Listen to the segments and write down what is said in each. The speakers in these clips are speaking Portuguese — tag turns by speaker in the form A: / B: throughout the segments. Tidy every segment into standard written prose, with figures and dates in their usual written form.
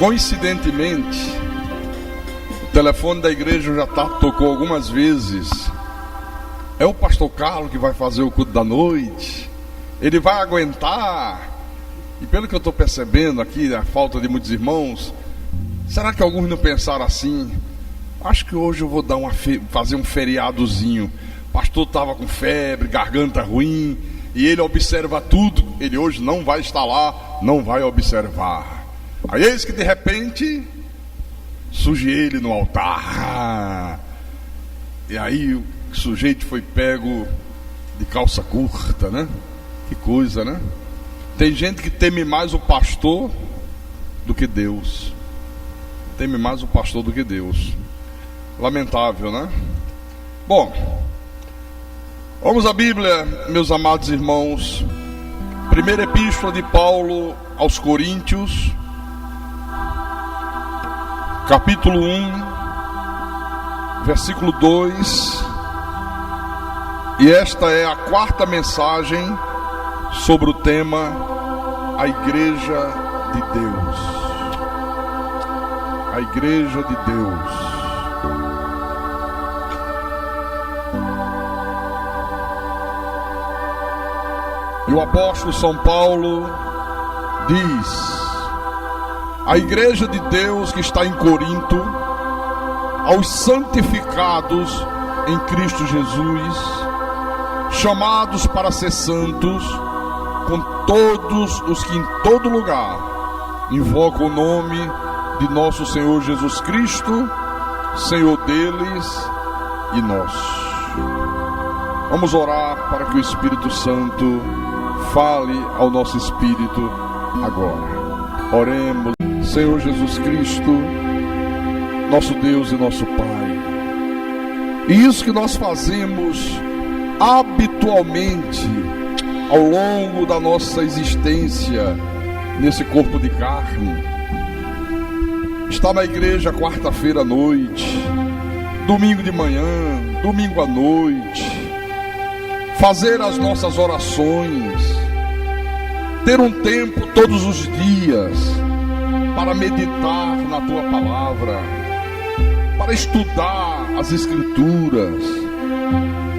A: Coincidentemente, o telefone da igreja já tocou algumas vezes. É o pastor Carlos que vai fazer o culto da noite. Ele vai aguentar. E pelo que eu estou percebendo aqui, a falta de muitos irmãos, será que alguns não pensaram assim? Acho que hoje eu vou dar fazer um feriadozinho. O pastor estava com febre, garganta ruim, e ele observa tudo. Ele hoje não vai estar lá, não vai observar. Aí eis que de repente surge ele no altar. E aí o sujeito foi pego de calça curta, né? Que coisa, né? Tem gente que teme mais o pastor do que Deus. Teme mais o pastor do que Deus. Lamentável, né? Bom, vamos à Bíblia, meus amados irmãos. Primeira epístola de Paulo aos Coríntios, capítulo 1, versículo 2. E esta é a quarta mensagem sobre o tema a Igreja de Deus. A Igreja de Deus. E o apóstolo São Paulo diz: a Igreja de Deus que está em Corinto, aos santificados em Cristo Jesus, chamados para ser santos, com todos os que em todo lugar invocam o nome de nosso Senhor Jesus Cristo, Senhor deles e nosso. Vamos orar para que o Espírito Santo fale ao nosso espírito agora. Oremos. Senhor Jesus Cristo, nosso Deus e nosso Pai, e isso que nós fazemos habitualmente ao longo da nossa existência nesse corpo de carne, estar na igreja quarta-feira à noite, domingo de manhã, domingo à noite, fazer as nossas orações, ter um tempo todos os dias para meditar na Tua Palavra, para estudar as Escrituras,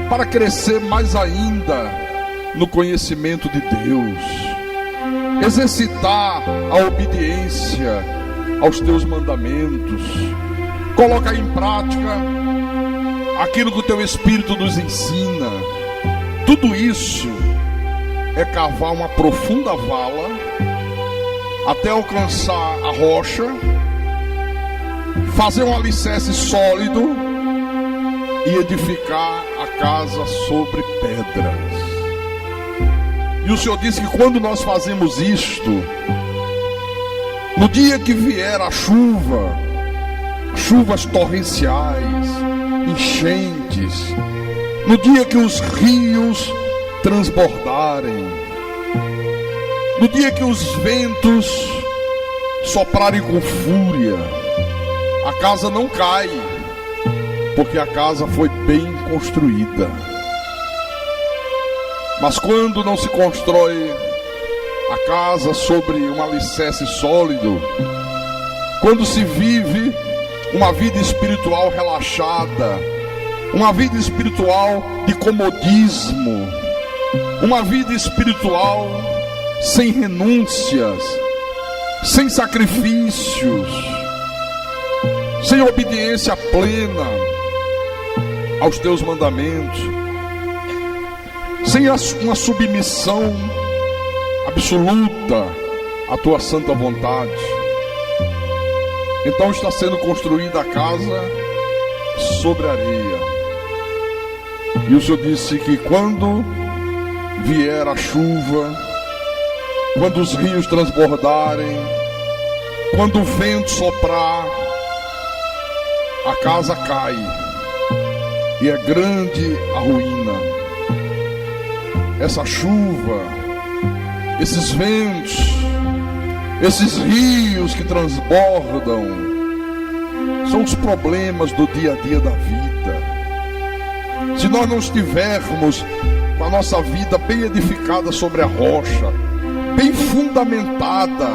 A: para crescer mais ainda no conhecimento de Deus, exercitar a obediência aos Teus mandamentos, colocar em prática aquilo que o Teu Espírito nos ensina. Tudo isso é cavar uma profunda vala até alcançar a rocha, fazer um alicerce sólido e edificar a casa sobre pedras. E o Senhor disse que quando nós fazemos isto, no dia que vier a chuva, chuvas torrenciais, enchentes, no dia que os rios transbordarem, no dia que os ventos soprarem com fúria, a casa não cai, porque a casa foi bem construída. Mas quando não se constrói a casa sobre um alicerce sólido, quando se vive uma vida espiritual relaxada, uma vida espiritual de comodismo, uma vida espiritual sem renúncias, sem sacrifícios, sem obediência plena aos Teus mandamentos, sem uma submissão absoluta à Tua santa vontade, então está sendo construída a casa sobre areia. E o Senhor disse que quando vier a chuva, quando os rios transbordarem, quando o vento soprar, a casa cai, e é grande a ruína. Essa chuva, esses ventos, esses rios que transbordam, são os problemas do dia a dia da vida. Se nós não estivermos com a nossa vida bem edificada sobre a rocha, bem fundamentada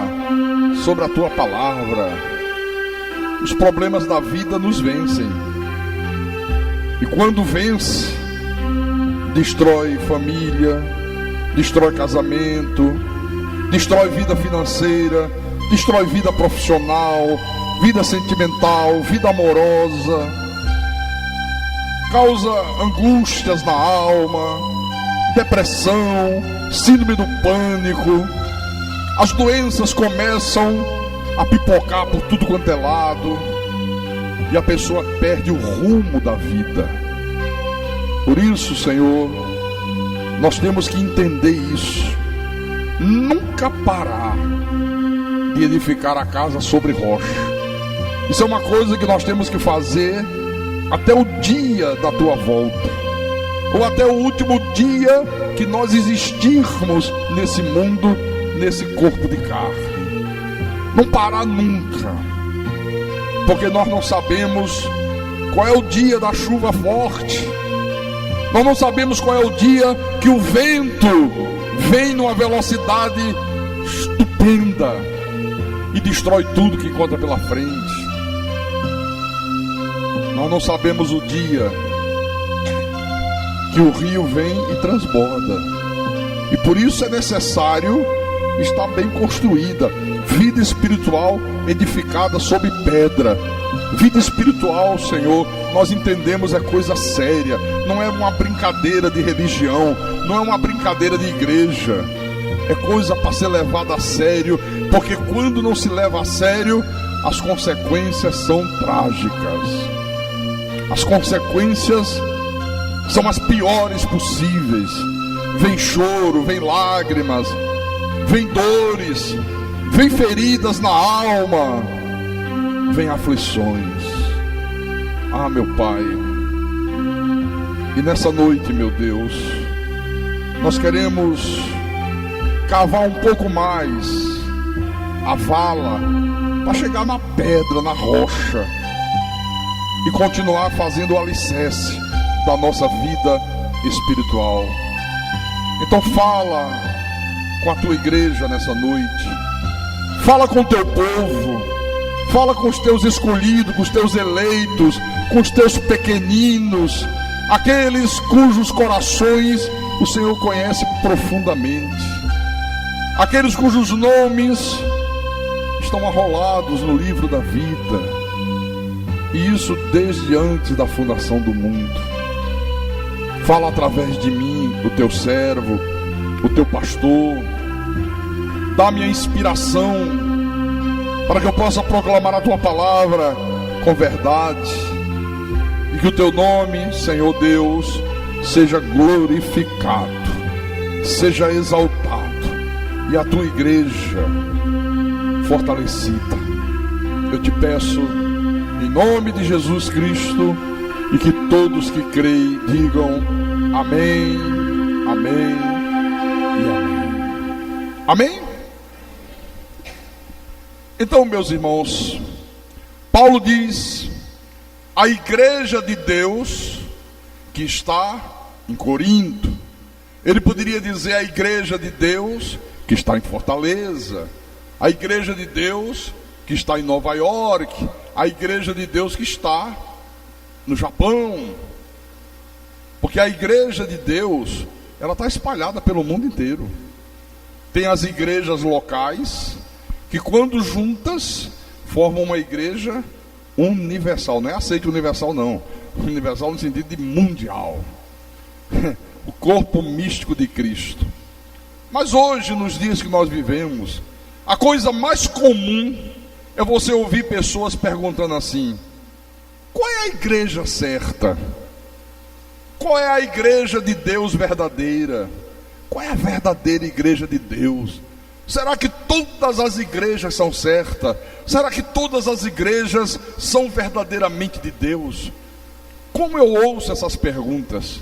A: sobre a tua palavra. Os problemas da vida nos vencem. E quando vence, destrói família, destrói casamento, destrói vida financeira, destrói vida profissional, vida sentimental, vida amorosa, causa angústias na alma, depressão, síndrome do pânico. As doenças começam a pipocar por tudo quanto é lado e a pessoa perde o rumo da vida. Por isso, Senhor, nós temos que entender isso. Nunca parar de edificar a casa sobre rocha. Isso é uma coisa que nós temos que fazer até o dia da tua volta, ou até o último dia que nós existirmos nesse mundo, nesse corpo de carne. Não parar nunca, porque nós não sabemos qual é o dia da chuva forte. Nós não sabemos qual é o dia que o vento vem numa velocidade estupenda e destrói tudo que encontra pela frente. Nós não sabemos o dia que o rio vem e transborda. E por isso é necessário estar bem construída. Vida espiritual edificada sobre pedra. Vida espiritual, Senhor, nós entendemos é coisa séria. Não é uma brincadeira de religião, não é uma brincadeira de igreja. É coisa para ser levada a sério, porque quando não se leva a sério, as consequências são trágicas. As consequências são as piores possíveis. Vem choro, vem lágrimas, vem dores, vem feridas na alma, vem aflições. Ah, meu Pai, e nessa noite, meu Deus, nós queremos cavar um pouco mais a vala para chegar na pedra, na rocha, e continuar fazendo o alicerce da nossa vida espiritual. Então fala com a tua igreja nessa noite, fala com o teu povo, fala com os teus escolhidos, com os teus eleitos, com os teus pequeninos, aqueles cujos corações o Senhor conhece profundamente, aqueles cujos nomes estão arrolados no livro da vida, e isso desde antes da fundação do mundo. Fala através de mim, o teu servo, o teu pastor. Dá-me a inspiração para que eu possa proclamar a tua palavra com verdade, e que o teu nome, Senhor Deus, seja glorificado, seja exaltado, e a tua igreja fortalecida. Eu te peço em nome de Jesus Cristo, e que todos que creem digam amém, amém e amém. Amém? Então, meus irmãos, Paulo diz: a igreja de Deus que está em Corinto. Ele poderia dizer a igreja de Deus que está em Fortaleza, a igreja de Deus que está em Nova York, a igreja de Deus que está no Japão, porque a igreja de Deus, ela está espalhada pelo mundo inteiro. Tem as igrejas locais, que quando juntas, formam uma igreja universal. Não é aceite universal não, universal no sentido de mundial, o corpo místico de Cristo. Mas hoje, nos dias que nós vivemos, a coisa mais comum é você ouvir pessoas perguntando assim: qual é a igreja certa? Qual é a igreja de Deus verdadeira? Qual é a verdadeira igreja de Deus? Será que todas as igrejas são certas? Será que todas as igrejas são verdadeiramente de Deus? Como eu ouço essas perguntas?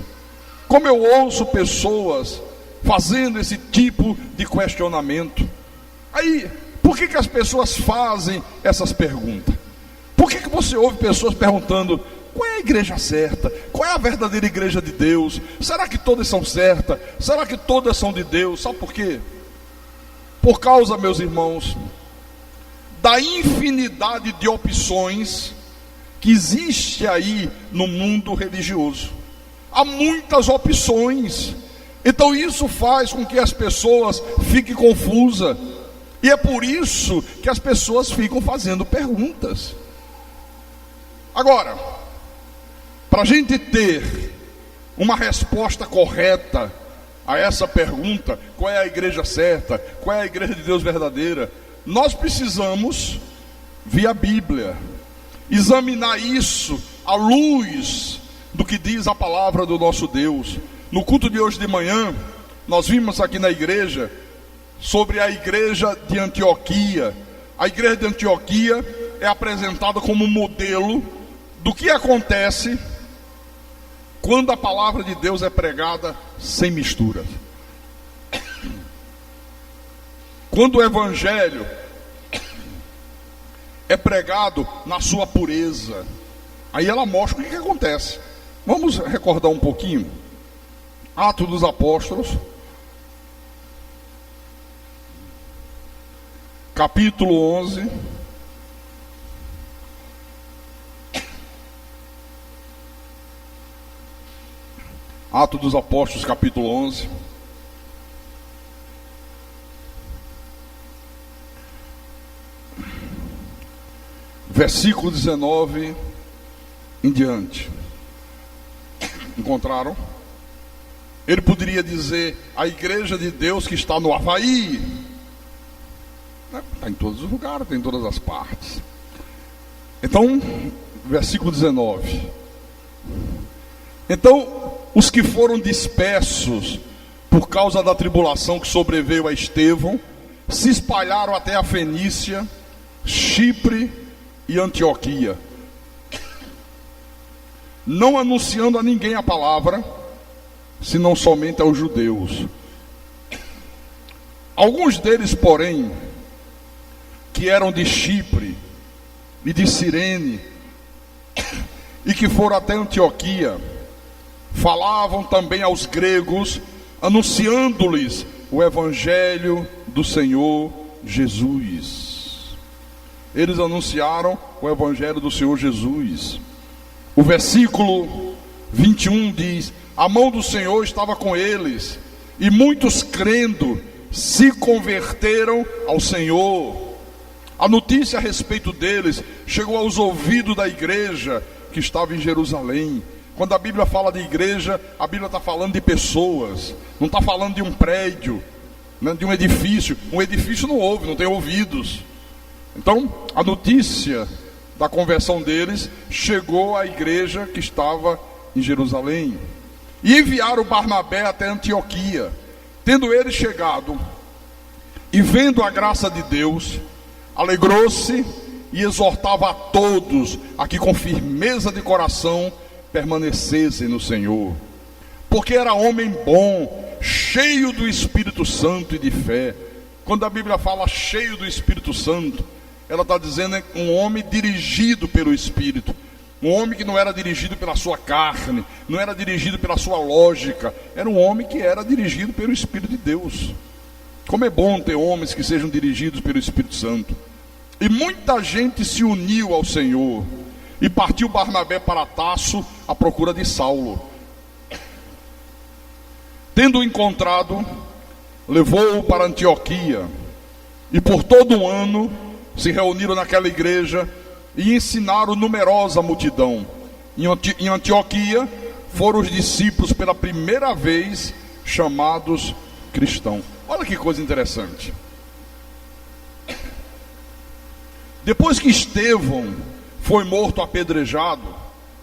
A: Como eu ouço pessoas fazendo esse tipo de questionamento? Aí, por que as pessoas fazem essas perguntas? Por que você ouve pessoas perguntando: qual é a igreja certa? Qual é a verdadeira igreja de Deus? Será que todas são certas? Será que todas são de Deus? Sabe por quê? Por causa, meus irmãos, da infinidade de opções que existe aí no mundo religioso. Há muitas opções. Então isso faz com que as pessoas fiquem confusas. E é por isso que as pessoas ficam fazendo perguntas. Agora, para a gente ter uma resposta correta a essa pergunta, qual é a igreja certa, qual é a igreja de Deus verdadeira, nós precisamos, via Bíblia, examinar isso à luz do que diz a palavra do nosso Deus. No culto de hoje de manhã, nós vimos aqui na igreja sobre a igreja de Antioquia. A igreja de Antioquia é apresentada como modelo do que acontece quando a palavra de Deus é pregada sem misturas. Quando o evangelho é pregado na sua pureza, aí ela mostra o que acontece. Vamos recordar um pouquinho. Atos dos Apóstolos, capítulo 11. Atos dos Apóstolos, capítulo 11. Versículo 19 em diante. Encontraram? Ele poderia dizer: a igreja de Deus que está no Havaí. Está em todos os lugares, está em todas as partes. Então, versículo 19. Então, os que foram dispersos por causa da tribulação que sobreveio a Estevão, se espalharam até a Fenícia, Chipre e Antioquia, não anunciando a ninguém a palavra, senão somente aos judeus. Alguns deles, porém, que eram de Chipre e de Cirene, e que foram até Antioquia, falavam também aos gregos, anunciando-lhes o evangelho do Senhor Jesus. Eles anunciaram o evangelho do Senhor Jesus. O versículo 21 diz: a mão do Senhor estava com eles, e muitos crendo se converteram ao Senhor. A notícia a respeito deles chegou aos ouvidos da igreja que estava em Jerusalém. Quando a Bíblia fala de igreja, a Bíblia está falando de pessoas, não está falando de um prédio, né, de um edifício. Um edifício não ouve, não tem ouvidos. Então, a notícia da conversão deles chegou à igreja que estava em Jerusalém. E enviaram Barnabé até Antioquia. Tendo ele chegado e vendo a graça de Deus, alegrou-se e exortava a todos a que com firmeza de coração permanecessem no Senhor, porque era homem bom, cheio do Espírito Santo e de fé. Quando a Bíblia fala cheio do Espírito Santo, ela está dizendo um homem dirigido pelo Espírito, um homem que não era dirigido pela sua carne, não era dirigido pela sua lógica, era um homem que era dirigido pelo Espírito de Deus. Como é bom ter homens que sejam dirigidos pelo Espírito Santo. E muita gente se uniu ao Senhor, e partiu Barnabé para Tarso à procura de Saulo. Tendo-o encontrado, levou-o para Antioquia, e por todo um ano se reuniram naquela igreja e ensinaram numerosa multidão. Em Antioquia foram os discípulos pela primeira vez chamados cristãos. Olha que coisa interessante. Depois que Estevão foi morto apedrejado,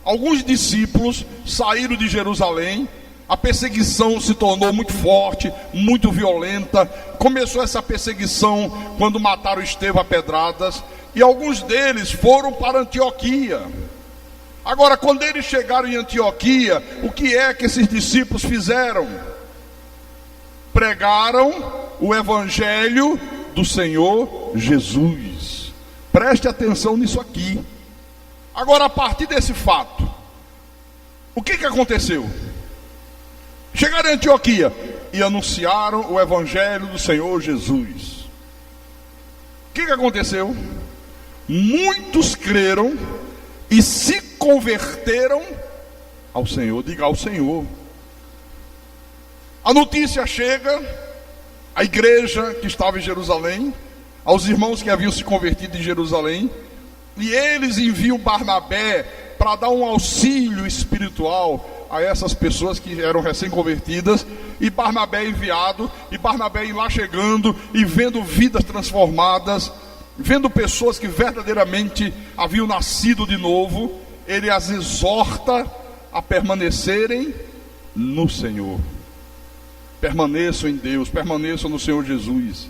A: alguns discípulos saíram de Jerusalém. A perseguição se tornou muito forte, muito violenta. Começou essa perseguição quando mataram Estevão a pedradas, e alguns deles foram para Antioquia. Agora, quando eles chegaram em Antioquia, o que é que esses discípulos fizeram? Pregaram o evangelho do Senhor Jesus. Preste atenção nisso aqui. Agora, a partir desse fato, o que aconteceu? Chegaram em Antioquia e anunciaram o evangelho do Senhor Jesus. O que aconteceu? muitos creram e se converteram ao Senhor. Diga: ao Senhor. A notícia chega à igreja que estava em Jerusalém, aos irmãos que haviam se convertido em Jerusalém, e eles enviam Barnabé para dar um auxílio espiritual a essas pessoas que eram recém-convertidas. E Barnabé é enviado, e Barnabé lá chegando e vendo vidas transformadas, vendo pessoas que verdadeiramente haviam nascido de novo, ele as exorta a permanecerem no Senhor. Permaneçam em Deus, permaneçam no Senhor Jesus.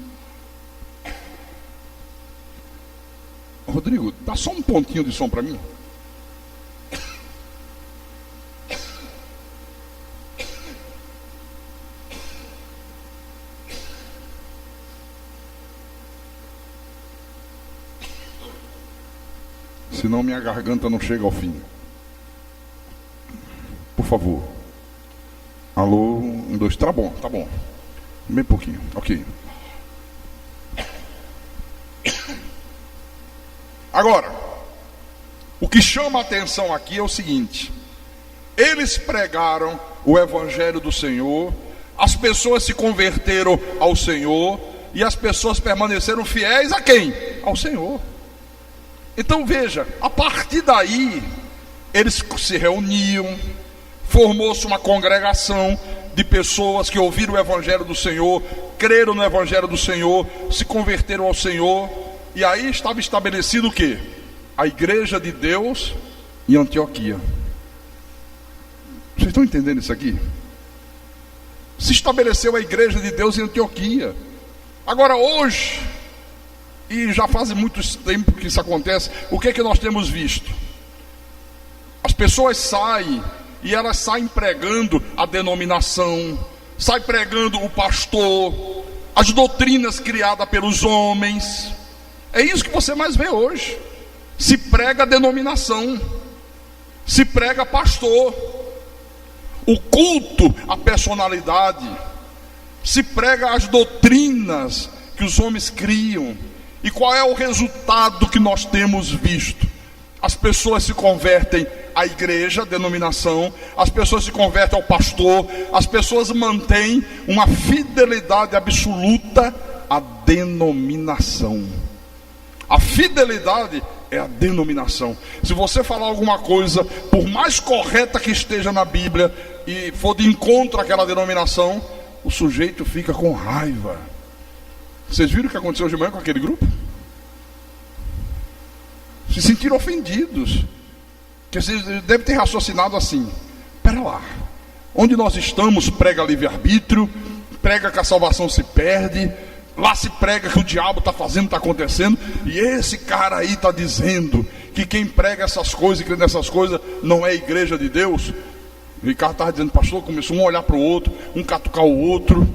A: Rodrigo, dá só um pontinho de som para mim. Senão minha garganta não chega ao fim. Por favor. Alô, 1, 2, tá bom. Bem pouquinho, ok. Agora, o que chama a atenção aqui é o seguinte: eles pregaram o evangelho do Senhor, as pessoas se converteram ao Senhor, e as pessoas permaneceram fiéis a quem? Ao Senhor. Então veja, a partir daí, eles se reuniam, formou-se uma congregação de pessoas que ouviram o evangelho do Senhor, creram no evangelho do Senhor, se converteram ao Senhor, e aí estava estabelecido o quê? A igreja de Deus em Antioquia. Vocês estão entendendo isso aqui? Se estabeleceu a igreja de Deus em Antioquia. Agora hoje, e já faz muito tempo que isso acontece, o que é que nós temos visto? As pessoas saem, e elas saem pregando a denominação, saem pregando o pastor, as doutrinas criadas pelos homens. É isso que você mais vê hoje. Se prega a denominação, se prega pastor, o culto à personalidade, se prega as doutrinas que os homens criam. E qual é o resultado que nós temos visto? As pessoas se convertem à igreja, à denominação, as pessoas se convertem ao pastor, as pessoas mantêm uma fidelidade absoluta à denominação. A fidelidade é a denominação. Se você falar alguma coisa, por mais correta que esteja na Bíblia, e for de encontro àquela denominação, o sujeito fica com raiva. Vocês viram o que aconteceu hoje de manhã com aquele grupo? Se sentiram ofendidos. Que vocês devem ter raciocinado assim: espera lá, onde nós estamos prega livre-arbítrio, prega que a salvação se perde, lá se prega que o diabo está fazendo, está acontecendo, e esse cara aí está dizendo que quem prega essas coisas e crê nessas coisas não é a igreja de Deus. O Ricardo estava dizendo, pastor, começou um a olhar para o outro, um catucar o outro.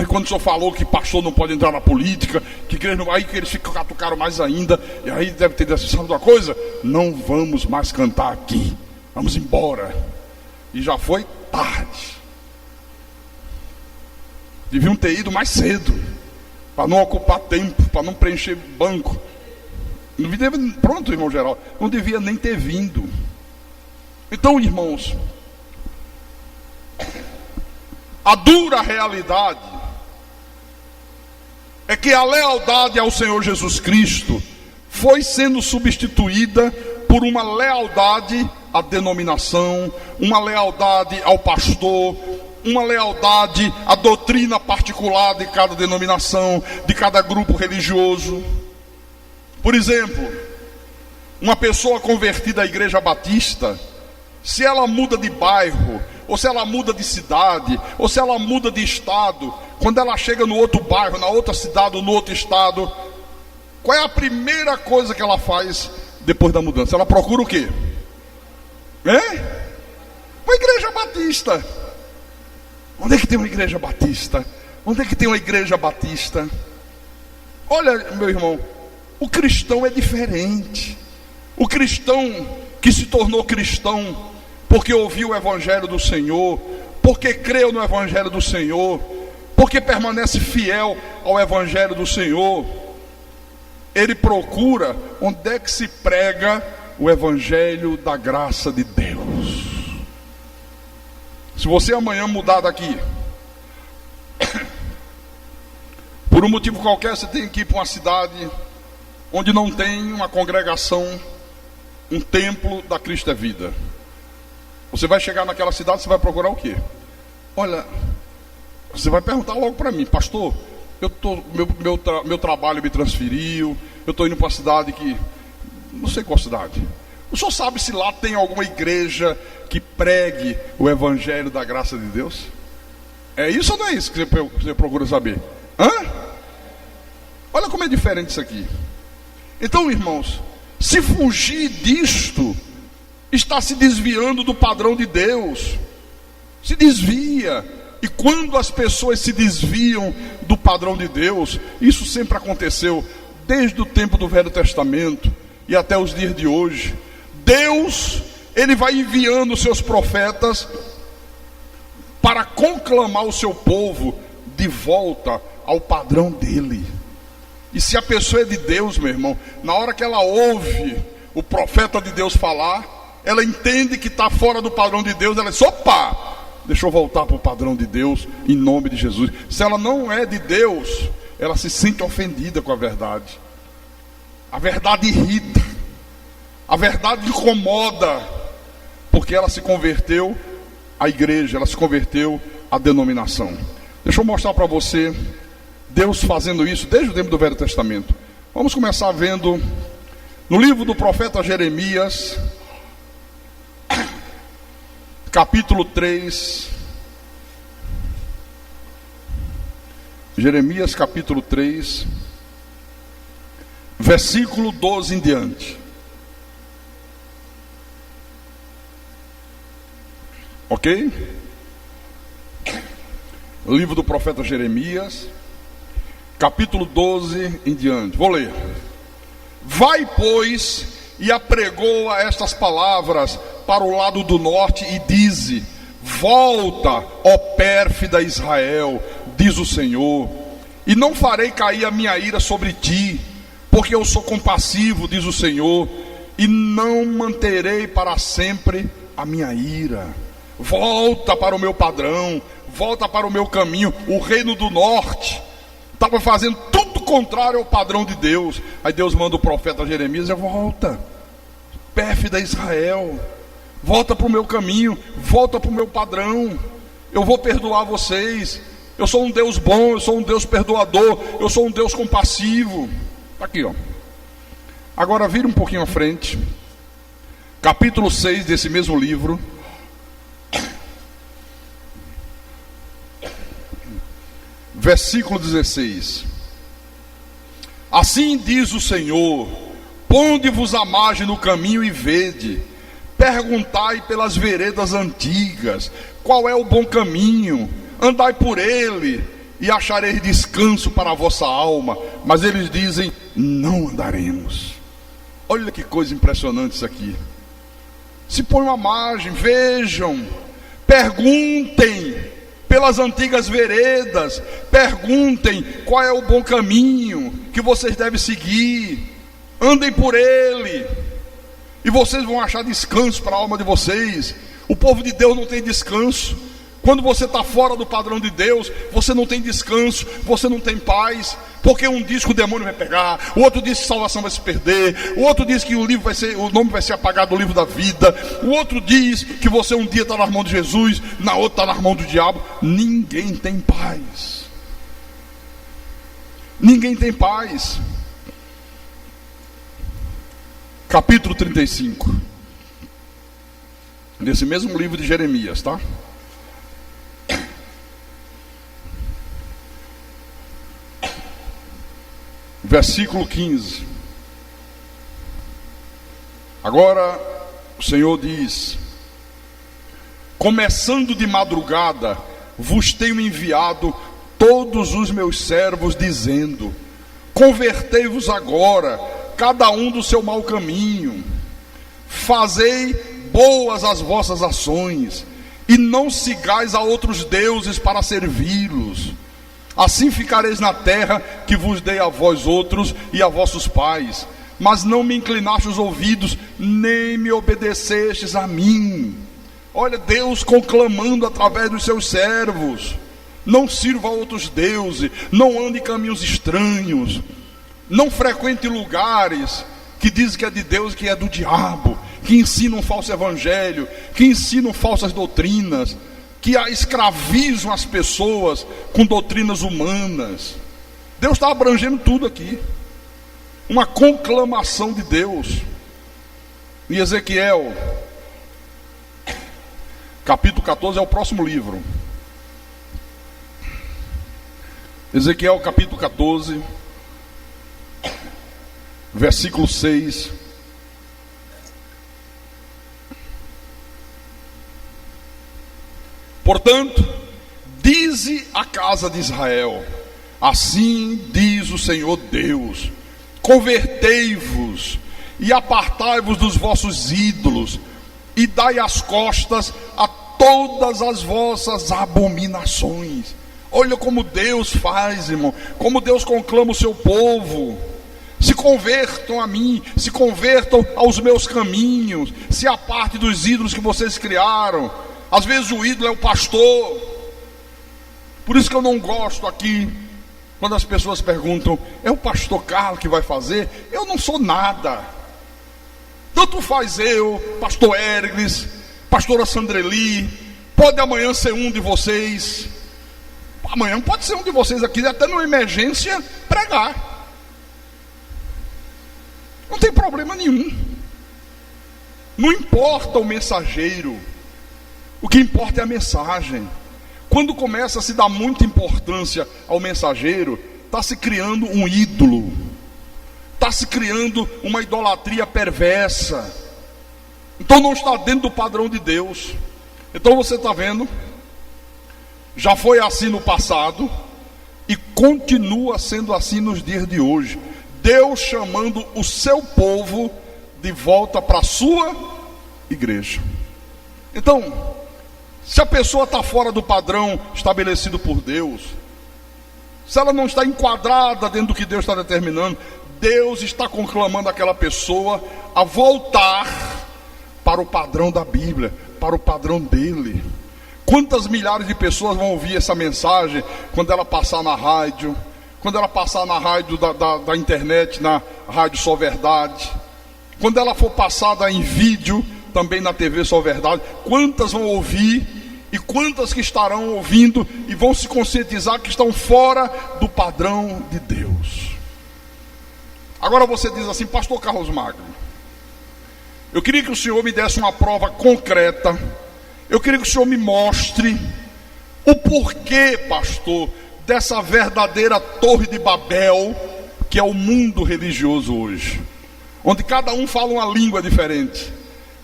A: E quando o senhor falou que pastor não pode entrar na política, que igreja não, aí que eles ficam catucaram mais ainda, e aí deve ter dito, sabe uma coisa? Não vamos mais cantar aqui, vamos embora. E já foi tarde. Deviam ter ido mais cedo, para não ocupar tempo, para não preencher banco. Pronto, irmão geral, não devia nem ter vindo. Então, irmãos, a dura realidade é que a lealdade ao Senhor Jesus Cristo foi sendo substituída por uma lealdade à denominação, uma lealdade ao pastor, uma lealdade à doutrina particular de cada denominação, de cada grupo religioso. Por exemplo, uma pessoa convertida à igreja batista, se ela muda de bairro, ou se ela muda de cidade, ou se ela muda de estado, quando ela chega no outro bairro, na outra cidade ou no outro estado, qual é a primeira coisa que ela faz depois da mudança? Ela procura o quê? Uma igreja batista. Onde é que tem uma igreja batista? Onde é que tem uma igreja batista? Olha, meu irmão, o cristão é diferente. O cristão que se tornou cristão porque ouviu o evangelho do Senhor, porque creu no evangelho do Senhor, porque permanece fiel ao evangelho do Senhor, ele procura onde é que se prega o evangelho da graça de Deus. Se você amanhã mudar daqui, por um motivo qualquer, você tem que ir para uma cidade onde não tem uma congregação, um templo da Cristo é Vida. Você vai chegar naquela cidade, você vai procurar o quê? Olha, você vai perguntar logo para mim: pastor, meu trabalho me transferiu, eu estou indo para uma cidade que, não sei qual cidade. O senhor sabe se lá tem alguma igreja que pregue o evangelho da graça de Deus? É isso ou não é isso que você procura saber? Olha como é diferente isso aqui. Então, irmãos, se fugir disto, está se desviando do padrão de Deus. Se desvia. E quando as pessoas se desviam do padrão de Deus, isso sempre aconteceu desde o tempo do Velho Testamento e até os dias de hoje. Deus, ele vai enviando os seus profetas para conclamar o seu povo de volta ao padrão dele. E se a pessoa é de Deus, meu irmão, na hora que ela ouve o profeta de Deus falar, ela entende que está fora do padrão de Deus, ela diz: opa, deixa eu voltar para o padrão de Deus, em nome de Jesus. Se ela não é de Deus, ela se sente ofendida com a verdade. A verdade irrita, a verdade incomoda, porque ela se converteu à igreja, ela se converteu à denominação. Deixa eu mostrar para você Deus fazendo isso desde o tempo do Velho Testamento. Vamos começar vendo no livro do profeta Jeremias, capítulo 3. Jeremias capítulo 3, versículo 12 em diante. Ok? Livro do profeta Jeremias, capítulo 12 em diante. Vou ler. Vai, pois, e apregoa estas palavras para o lado do norte e dize: volta, ó pérfida Israel, diz o Senhor, e não farei cair a minha ira sobre ti, porque eu sou compassivo, diz o Senhor, e não manterei para sempre a minha ira. Volta para o meu padrão, volta para o meu caminho. O reino do norte estava fazendo tudo contrário ao padrão de Deus. Aí Deus manda o profeta Jeremias e diz: volta, pérfida Israel, volta para o meu caminho, volta para o meu padrão. Eu vou perdoar vocês. Eu sou um Deus bom, eu sou um Deus perdoador, eu sou um Deus compassivo. Aqui, ó. Agora vira um pouquinho à frente, capítulo 6 desse mesmo livro, versículo 16. Assim diz o Senhor: ponde-vos à margem no caminho e vede, perguntai pelas veredas antigas, qual é o bom caminho, andai por ele, e achareis descanso para a vossa alma. Mas eles dizem: não andaremos. Olha que coisa impressionante isso aqui. Se põem à margem, vejam, perguntem pelas antigas veredas, perguntem qual é o bom caminho que vocês devem seguir, andem por ele, e vocês vão achar descanso para a alma de vocês. O povo de Deus não tem descanso. Quando você está fora do padrão de Deus, você não tem descanso, você não tem paz, porque um diz que o demônio vai pegar, o outro diz que salvação vai se perder, o outro diz que o nome vai ser apagado do livro da vida, o outro diz que você um dia está nas mãos de Jesus, na outra está nas mãos do diabo. Ninguém tem paz. Ninguém tem paz. Capítulo 35, nesse mesmo livro de Jeremias, tá? Versículo 15. Agora o Senhor diz: começando de madrugada, vos tenho enviado todos os meus servos, dizendo: convertei-vos agora, cada um do seu mau caminho, fazei boas as vossas ações, e não sigais a outros deuses para servi-los. Assim ficareis na terra que vos dei a vós outros e a vossos pais, mas não me inclinastes os ouvidos, nem me obedecestes a mim. Olha, Deus conclamando através dos seus servos: não sirva a outros deuses, não ande em caminhos estranhos, não frequente lugares que dizem que é de Deus e que é do diabo, que ensinam um falso evangelho, que ensinam falsas doutrinas, que escravizam as pessoas com doutrinas humanas. Deus está abrangendo tudo aqui. Uma conclamação de Deus. Em Ezequiel, capítulo 14, é o próximo livro. Ezequiel capítulo 14, versículo 6. Portanto, dize à casa de Israel: assim diz o Senhor Deus: convertei-vos e apartai-vos dos vossos ídolos, e dai as costas a todas as vossas abominações. Olha como Deus faz, irmão, como Deus conclama o seu povo: se convertam a mim, se convertam aos meus caminhos, se apartem dos ídolos que vocês criaram. Às vezes o ídolo é o pastor. Por isso que eu não gosto aqui quando as pessoas perguntam: é o pastor Carlos que vai fazer? Eu não sou nada. Tanto faz eu, pastor Hércules, pastora Sandreli. Pode amanhã ser um de vocês. Amanhã pode ser um de vocês aqui, até numa emergência, pregar. Não tem problema nenhum. Não importa o mensageiro. O que importa é a mensagem. Quando começa a se dar muita importância ao mensageiro, está se criando um ídolo, está se criando uma idolatria perversa. Então não está dentro do padrão de Deus. Então você está vendo, já foi assim no passado e continua sendo assim nos dias de hoje. Deus chamando o seu povo de volta para a sua igreja. Então, se a pessoa está fora do padrão estabelecido por Deus, se ela não está enquadrada dentro do que Deus está determinando, Deus está conclamando aquela pessoa a voltar para o padrão da Bíblia, para o padrão dele. Quantas milhares de pessoas vão ouvir essa mensagem quando ela passar na rádio, quando ela passar na rádio da internet, na rádio Só Verdade, quando ela for passada em vídeo também na TV Só Verdade? Quantas vão ouvir e quantas que estarão ouvindo e vão se conscientizar que estão fora do padrão de Deus? Agora você diz assim: pastor Carlos Magno, eu queria que o senhor me desse uma prova concreta, eu queria que o senhor me mostre o porquê, pastor, dessa verdadeira torre de Babel que é o mundo religioso hoje, onde cada um fala uma língua diferente,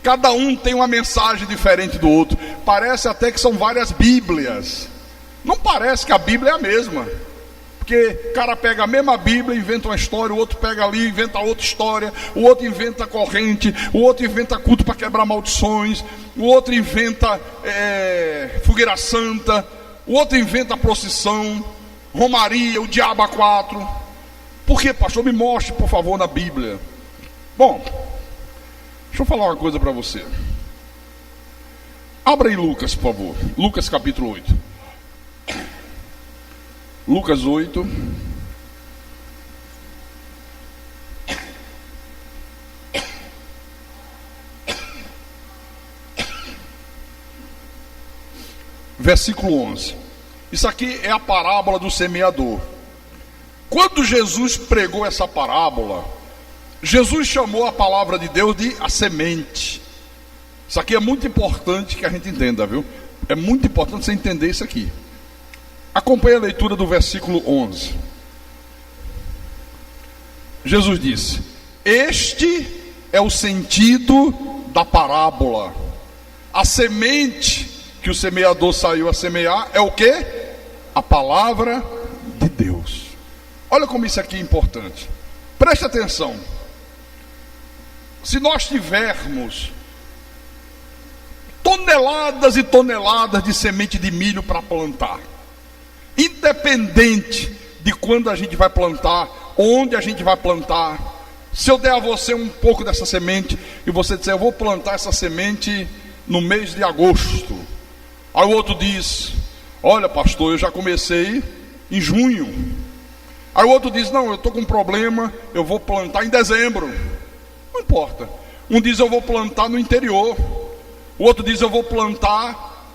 A: cada um tem uma mensagem diferente do outro. Parece até que são várias Bíblias. Não parece que a Bíblia é a mesma, porque o cara pega a mesma Bíblia, inventa uma história, o outro pega ali, inventa outra história, o outro inventa corrente, o outro inventa culto para quebrar maldições, o outro inventa fogueira santa, o outro inventa procissão, romaria, o diabo a quatro. Por que, pastor? Me mostre, por favor, na Bíblia. Bom, deixa eu falar uma coisa para você. Abra aí Lucas, por favor. Lucas capítulo 8. Lucas 8. Versículo 11. Isso aqui é a parábola do semeador. Quando Jesus pregou essa parábola, Jesus chamou a palavra de Deus de a semente. Isso aqui é muito importante que a gente entenda, viu? É muito importante você entender isso aqui. Acompanhe a leitura do versículo 11. Jesus disse: este é o sentido da parábola. A semente que o semeador saiu a semear é o quê? A palavra de Deus. Olha como isso aqui é importante. Preste atenção. Se nós tivermos toneladas e toneladas de semente de milho para plantar, independente de quando a gente vai plantar, onde a gente vai plantar. Se eu der a você um pouco dessa semente e você disser, eu vou plantar essa semente no mês de agosto, aí o outro diz, olha pastor, eu já comecei em junho. Aí o outro diz, não, eu estou com um problema, eu vou plantar em dezembro. Não importa. Um diz, eu vou plantar no interior. O outro diz, eu vou plantar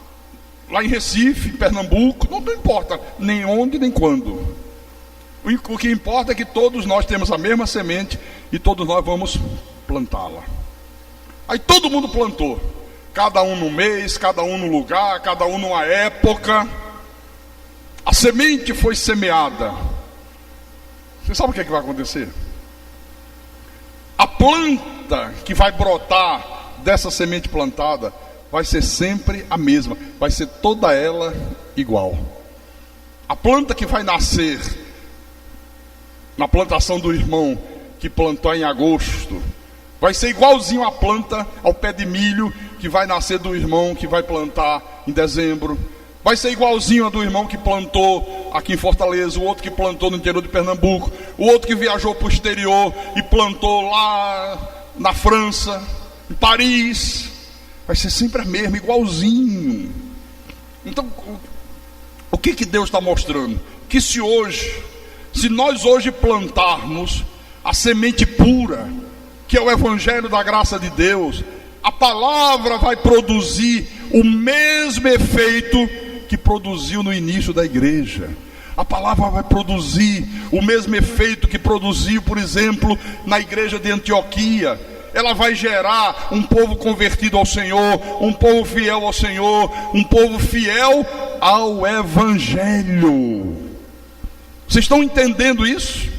A: lá em Recife, em Pernambuco. Não importa nem onde, nem quando. O que importa é que todos nós temos a mesma semente e todos nós vamos plantá-la. Aí todo mundo plantou. Cada um no mês, cada um no lugar, cada um numa época. A semente foi semeada. Você sabe o que vai acontecer? A planta que vai brotar dessa semente plantada vai ser sempre a mesma, vai ser toda ela igual. A planta que vai nascer na plantação do irmão que plantou em agosto vai ser igualzinho à planta, ao pé de milho que vai nascer do irmão que vai plantar em dezembro. Vai ser igualzinho a do irmão que plantou aqui em Fortaleza, o outro que plantou no interior de Pernambuco, o outro que viajou para o exterior e plantou lá na França, em Paris. Vai ser sempre a mesma, igualzinho. Então, o que Deus está mostrando? Que se nós hoje plantarmos a semente pura, que é o Evangelho da graça de Deus, a palavra vai produzir o mesmo efeito que produziu no início da igreja. A palavra vai produzir o mesmo efeito que produziu, por exemplo, na igreja de Antioquia. Ela vai gerar um povo convertido ao Senhor, um povo fiel ao Senhor, um povo fiel ao Evangelho. Vocês estão entendendo isso?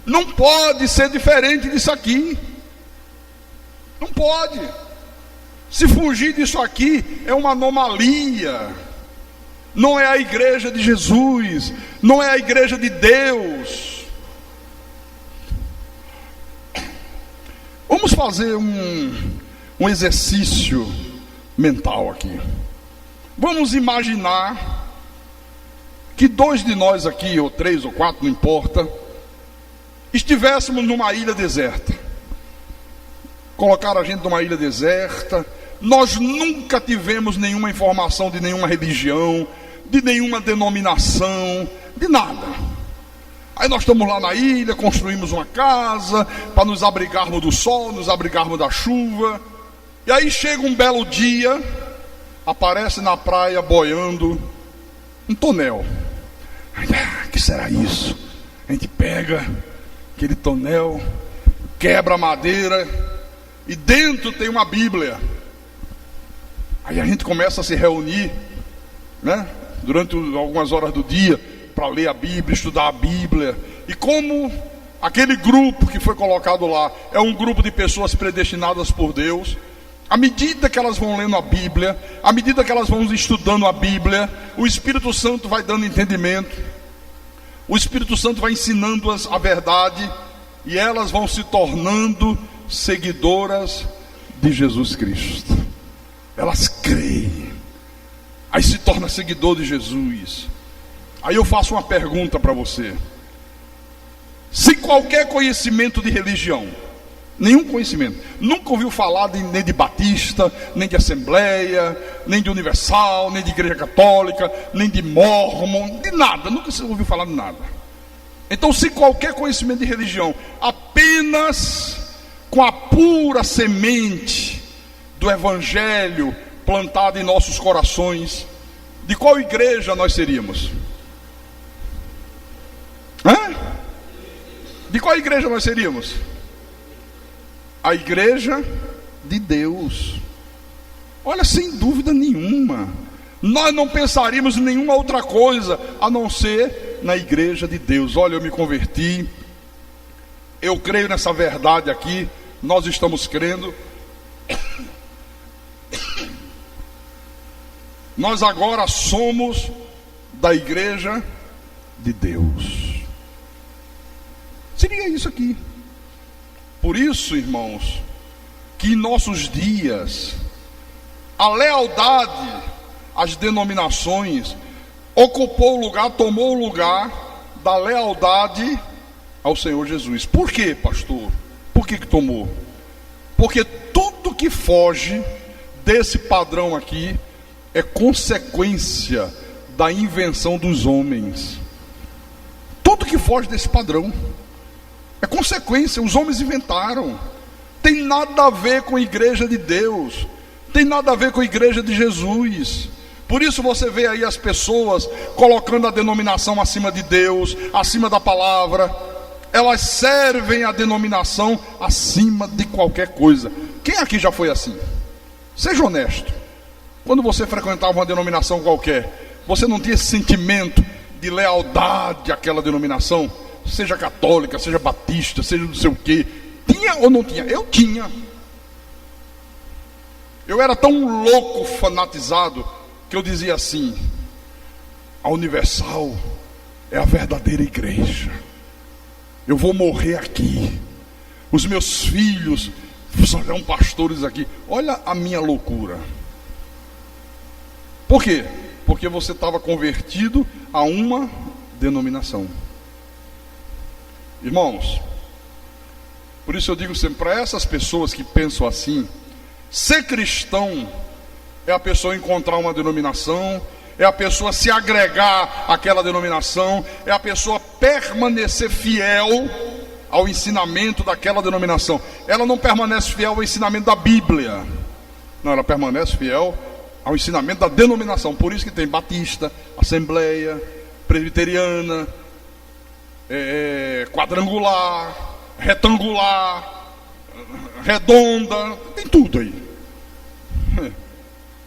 A: Não pode ser diferente disso aqui. Não pode. Se fugir disso aqui é uma anomalia. Não é a igreja de Jesus, não é a igreja de Deus. Vamos fazer um exercício mental aqui. Vamos imaginar que 2 de nós aqui, ou 3 ou 4, não importa, estivéssemos numa ilha deserta. Colocaram a gente numa ilha deserta. Nós nunca tivemos nenhuma informação de nenhuma religião, de nenhuma denominação, de nada. Aí nós estamos lá na ilha, construímos uma casa para nos abrigarmos do sol, nos abrigarmos da chuva. E aí chega um belo dia, aparece na praia boiando um tonel. O que será isso? A gente pega aquele tonel, quebra a madeira e dentro tem uma Bíblia. Aí a gente começa a se reunir, né, durante algumas horas do dia para ler a Bíblia, estudar a Bíblia. E como aquele grupo que foi colocado lá é um grupo de pessoas predestinadas por Deus, à medida que elas vão lendo a Bíblia, à medida que elas vão estudando a Bíblia, o Espírito Santo vai dando entendimento, o Espírito Santo vai ensinando-as a verdade, e elas vão se tornando seguidoras de Jesus Cristo. Elas creem, aí se torna seguidor de Jesus. Aí eu faço uma pergunta para você: se qualquer conhecimento de religião, nenhum conhecimento, nunca ouviu falar nem de batista, nem de assembleia, nem de universal, nem de igreja católica, nem de mormon, de nada, nunca se ouviu falar de nada. Então, se qualquer conhecimento de religião, apenas com a pura semente do Evangelho plantado em nossos corações, de qual igreja nós seríamos? De qual igreja nós seríamos? A igreja de Deus. Olha, sem dúvida nenhuma, nós não pensaríamos em nenhuma outra coisa a não ser na igreja de Deus. Olha, eu me converti, eu creio nessa verdade aqui, nós estamos crendo. Nós agora somos da igreja de Deus. Seria isso aqui. Por isso, irmãos, que em nossos dias a lealdade às denominações ocupou o lugar, tomou o lugar da lealdade ao Senhor Jesus. Por quê, pastor? Por que tomou? Porque tudo que foge desse padrão aqui é consequência da invenção dos homens. Tudo que foge desse padrão é consequência, os homens inventaram. Tem nada a ver com a igreja de Deus, tem nada a ver com a igreja de Jesus. Por isso você vê aí as pessoas colocando a denominação acima de Deus, acima da palavra. Elas servem a denominação acima de qualquer coisa. Quem aqui já foi assim? Seja honesto. Quando você frequentava uma denominação qualquer, você não tinha esse sentimento de lealdade àquela denominação? Seja católica, seja batista, seja não sei o quê. Tinha ou não tinha? Eu tinha. Eu era tão louco, fanatizado, que eu dizia assim: a Universal é a verdadeira igreja. Eu vou morrer aqui. Os meus filhos serão pastores aqui. Olha a minha loucura. Por quê? Porque você estava convertido a uma denominação. Irmãos, por isso eu digo sempre, para essas pessoas que pensam assim, ser cristão é a pessoa encontrar uma denominação, é a pessoa se agregar àquela denominação, é a pessoa permanecer fiel ao ensinamento daquela denominação. Ela não permanece fiel ao ensinamento da Bíblia, não, ela permanece fiel ao ensinamento da denominação. Por isso que tem batista, assembleia, presbiteriana, quadrangular, retangular, redonda, tem tudo aí.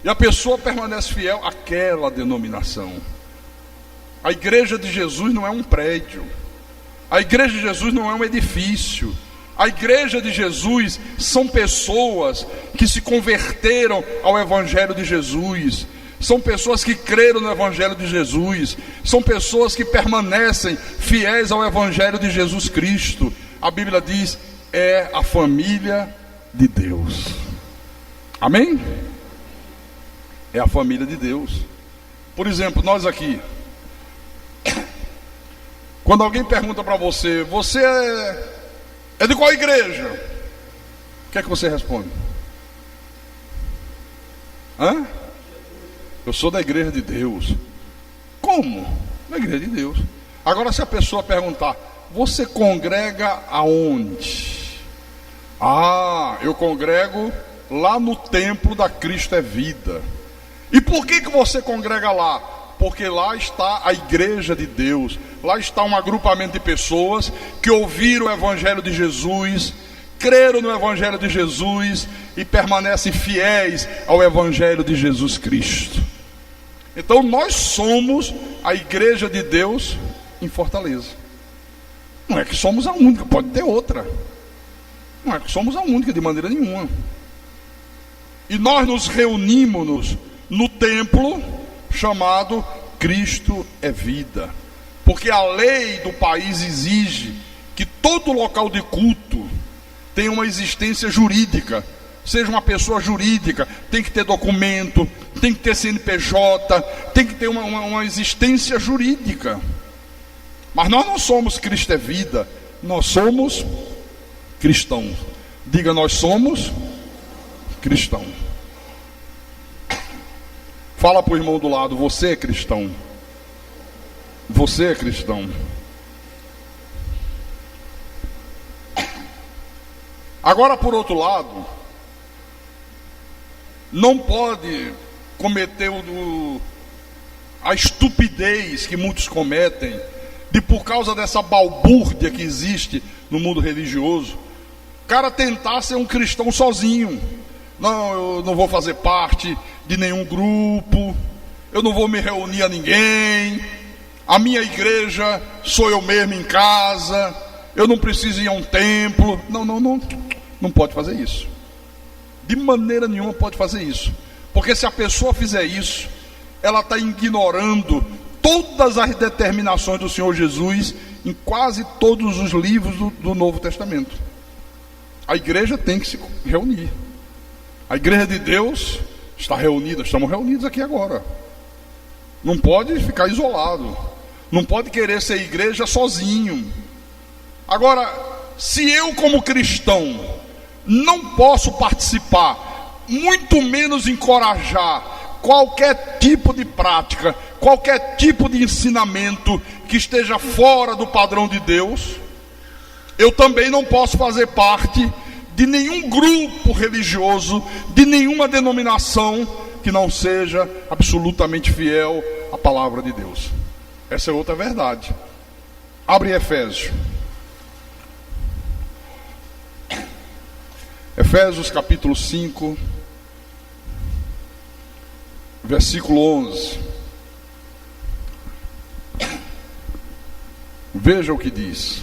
A: E a pessoa permanece fiel àquela denominação. A igreja de Jesus não é um prédio. A igreja de Jesus não é um edifício. A igreja de Jesus são pessoas que se converteram ao Evangelho de Jesus. São pessoas que creram no Evangelho de Jesus. São pessoas que permanecem fiéis ao Evangelho de Jesus Cristo. A Bíblia diz, é a família de Deus. Amém? É a família de Deus. Por exemplo, nós aqui, quando alguém pergunta para você, você é de qual igreja? O que é que você responde? Eu sou da igreja de Deus. Como? Da igreja de Deus. Agora, se a pessoa perguntar, você congrega aonde? Eu congrego lá no templo da Cristo é Vida. E por que você congrega lá? Porque lá está a igreja de Deus. Lá está um agrupamento de pessoas que ouviram o Evangelho de Jesus, creram no Evangelho de Jesus e permanecem fiéis ao Evangelho de Jesus Cristo. Então nós somos a igreja de Deus em Fortaleza. Não é que somos a única, pode ter outra. Não é que somos a única de maneira nenhuma. E nós nos reunimos no templo chamado Cristo é Vida, porque a lei do país exige que todo local de culto tenha uma existência jurídica, seja uma pessoa jurídica, tem que ter documento, tem que ter CNPJ, tem que ter uma existência jurídica. Mas nós não somos Cristo é Vida, nós somos cristãos. Diga, nós somos cristãos. Fala para o irmão do lado, você é cristão. Você é cristão. Agora, por outro lado, não pode cometer a estupidez que muitos cometem, de por causa dessa balbúrdia que existe no mundo religioso, o cara tentar ser um cristão sozinho. Não, eu não vou fazer parte de nenhum grupo, eu não vou me reunir a ninguém, a minha igreja sou eu mesmo em casa, eu não preciso ir a um templo. Não pode fazer isso. De maneira nenhuma pode fazer isso. Porque se a pessoa fizer isso, ela está ignorando todas as determinações do Senhor Jesus em quase todos os livros do Novo Testamento. A igreja tem que se reunir. A igreja de Deus está reunida, estamos reunidos aqui agora. Não pode ficar isolado. Não pode querer ser igreja sozinho. Agora, se eu como cristão não posso participar, muito menos encorajar qualquer tipo de prática, qualquer tipo de ensinamento que esteja fora do padrão de Deus, eu também não posso fazer parte de nenhum grupo religioso, de nenhuma denominação que não seja absolutamente fiel à palavra de Deus. Essa é outra verdade. Abre Efésios. Efésios capítulo 5, versículo 11. Veja o que diz: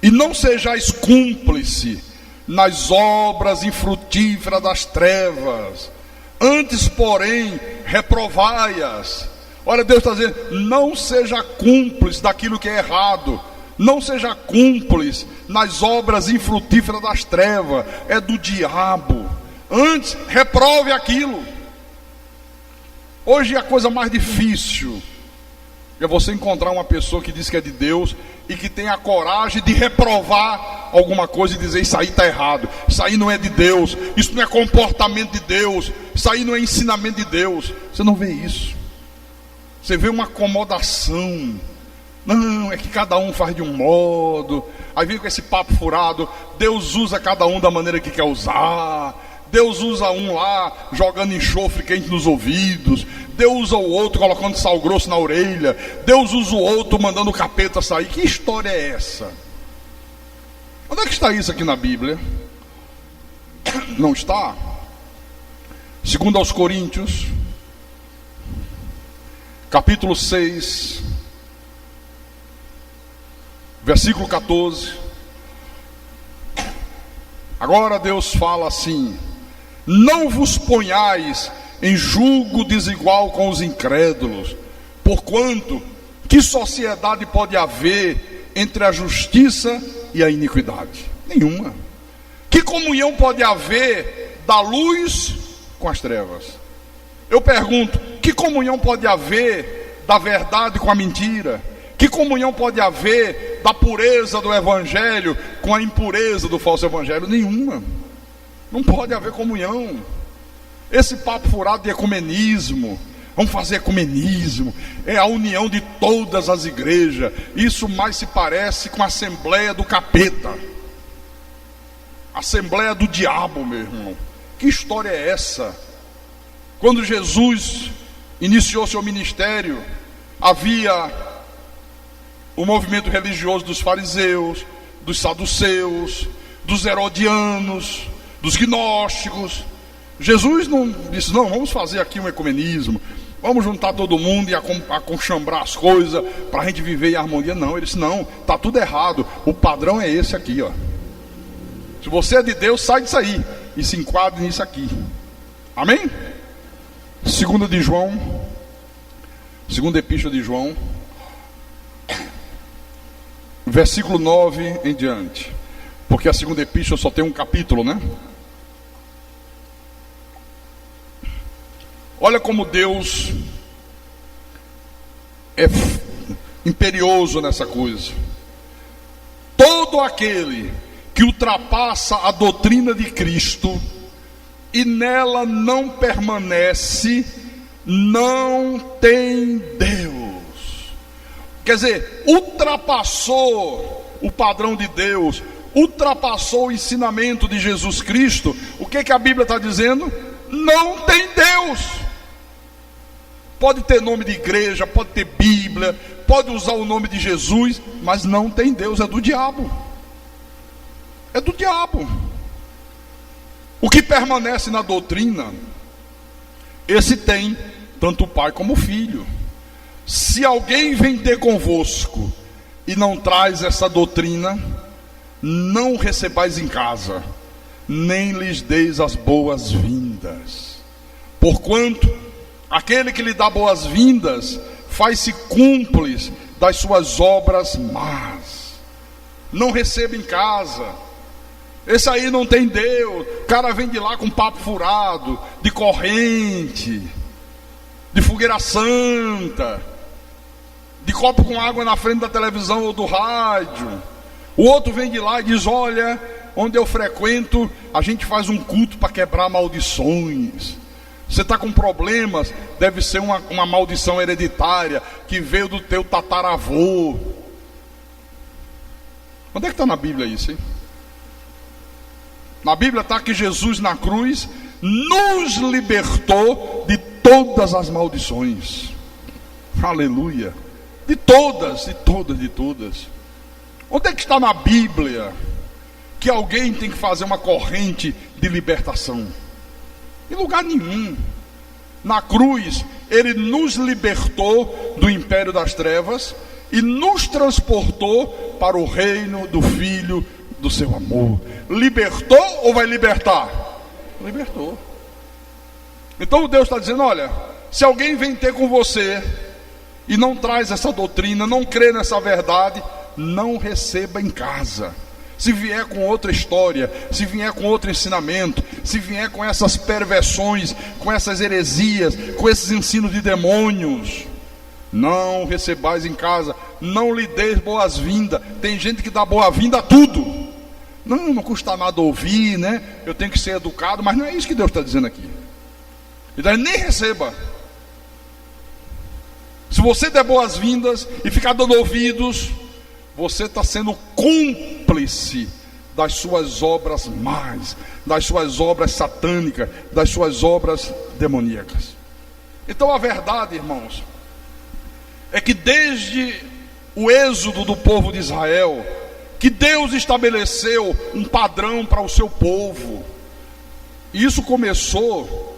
A: e não sejais cúmplice nas obras infrutíferas das trevas, antes, porém, reprovai-as. Olha, Deus está dizendo, não seja cúmplice daquilo que é errado, não seja cúmplice nas obras infrutíferas das trevas, é do diabo. Antes, reprove aquilo. Hoje a coisa mais difícil é você encontrar uma pessoa que diz que é de Deus e que tem a coragem de reprovar alguma coisa e dizer, isso aí está errado, isso aí não é de Deus, isso não é comportamento de Deus, isso aí não é ensinamento de Deus. Você não vê isso. Você vê uma acomodação. Não, é que cada um faz de um modo. Aí vem com esse papo furado, Deus usa cada um da maneira que quer usar. Deus usa um lá jogando enxofre quente nos ouvidos, Deus usa o outro colocando sal grosso na orelha, Deus usa o outro mandando o capeta sair. Que história é essa? Onde é que está isso aqui na Bíblia? Não está? Segundo aos Coríntios, capítulo 6, versículo 14. Agora Deus fala assim: não vos ponhais em julgo desigual com os incrédulos, porquanto que sociedade pode haver entre a justiça e a iniquidade? Nenhuma. Que comunhão pode haver da luz com as trevas? Eu pergunto, que comunhão pode haver da verdade com a mentira? Que comunhão pode haver da pureza do evangelho com a impureza do falso evangelho? Nenhuma. Não pode haver comunhão. Esse papo furado de ecumenismo, vamos fazer ecumenismo, é a união de todas as igrejas. Isso mais se parece com a assembleia do capeta, assembleia do diabo, meu irmão. Que história é essa? Quando Jesus iniciou seu ministério, havia o movimento religioso dos fariseus, dos saduceus, dos herodianos, dos gnósticos. Jesus não disse, não, vamos fazer aqui um ecumenismo, vamos juntar todo mundo e aconchambrar as coisas para a gente viver em harmonia. Não, ele disse, não, está tudo errado, o padrão é esse aqui, ó. Se você é de Deus, sai disso aí e se enquadre nisso aqui. Amém? Segunda epístola de João, versículo 9 em diante, porque a segunda epístola só tem um capítulo, né? Olha como Deus é imperioso nessa coisa. Todo aquele que ultrapassa a doutrina de Cristo e nela não permanece, não tem Deus. Quer dizer, ultrapassou o padrão de Deus, ultrapassou o ensinamento de Jesus Cristo. O que a Bíblia está dizendo? Não tem Deus. Pode ter nome de igreja, pode ter Bíblia, pode usar o nome de Jesus, mas não tem Deus, é do diabo. É do diabo. O que permanece na doutrina, esse tem tanto o pai como o filho. Se alguém vem ter convosco e não traz essa doutrina, não recebais em casa, nem lhes deis as boas-vindas. Porquanto aquele que lhe dá boas-vindas faz-se cúmplice das suas obras más. Não receba em casa. Esse aí não tem Deus. O cara vem de lá com papo furado, de corrente. de fogueira santa, de copo com água na frente da televisão ou do rádio. O outro vem de lá e diz: olha, onde eu frequento, a gente faz um culto para quebrar maldições. Você está com problemas, deve ser uma maldição hereditária que veio do teu tataravô. Onde é que está na Bíblia isso, hein? Na Bíblia está que Jesus na cruz nos libertou de todas as maldições. Aleluia. De todas, de todas, de todas. Onde é que está na Bíblia que alguém tem que fazer uma corrente de libertação? Em lugar nenhum. Na cruz, Ele nos libertou do império das trevas e nos transportou para o reino do Filho do seu amor. Libertou ou vai libertar? Libertou. Então Deus está dizendo: olha, se alguém vem ter com você e não traz essa doutrina, não crê nessa verdade, não receba em casa. Se vier com outra história, se vier com outro ensinamento, se vier com essas perversões, com essas heresias, com esses ensinos de demônios, não recebais em casa, não lhe deis boas-vindas. Tem gente que dá boa-vinda a tudo. Não custa nada ouvir, né? Eu tenho que ser educado, mas não é isso que Deus está dizendo aqui. Então nem receba. Se você der boas-vindas e ficar dando ouvidos, você está sendo cúmplice das suas obras más, das suas obras satânicas, das suas obras demoníacas. Então a verdade, irmãos, é que desde o êxodo do povo de Israel, que Deus estabeleceu um padrão para o seu povo. E isso começou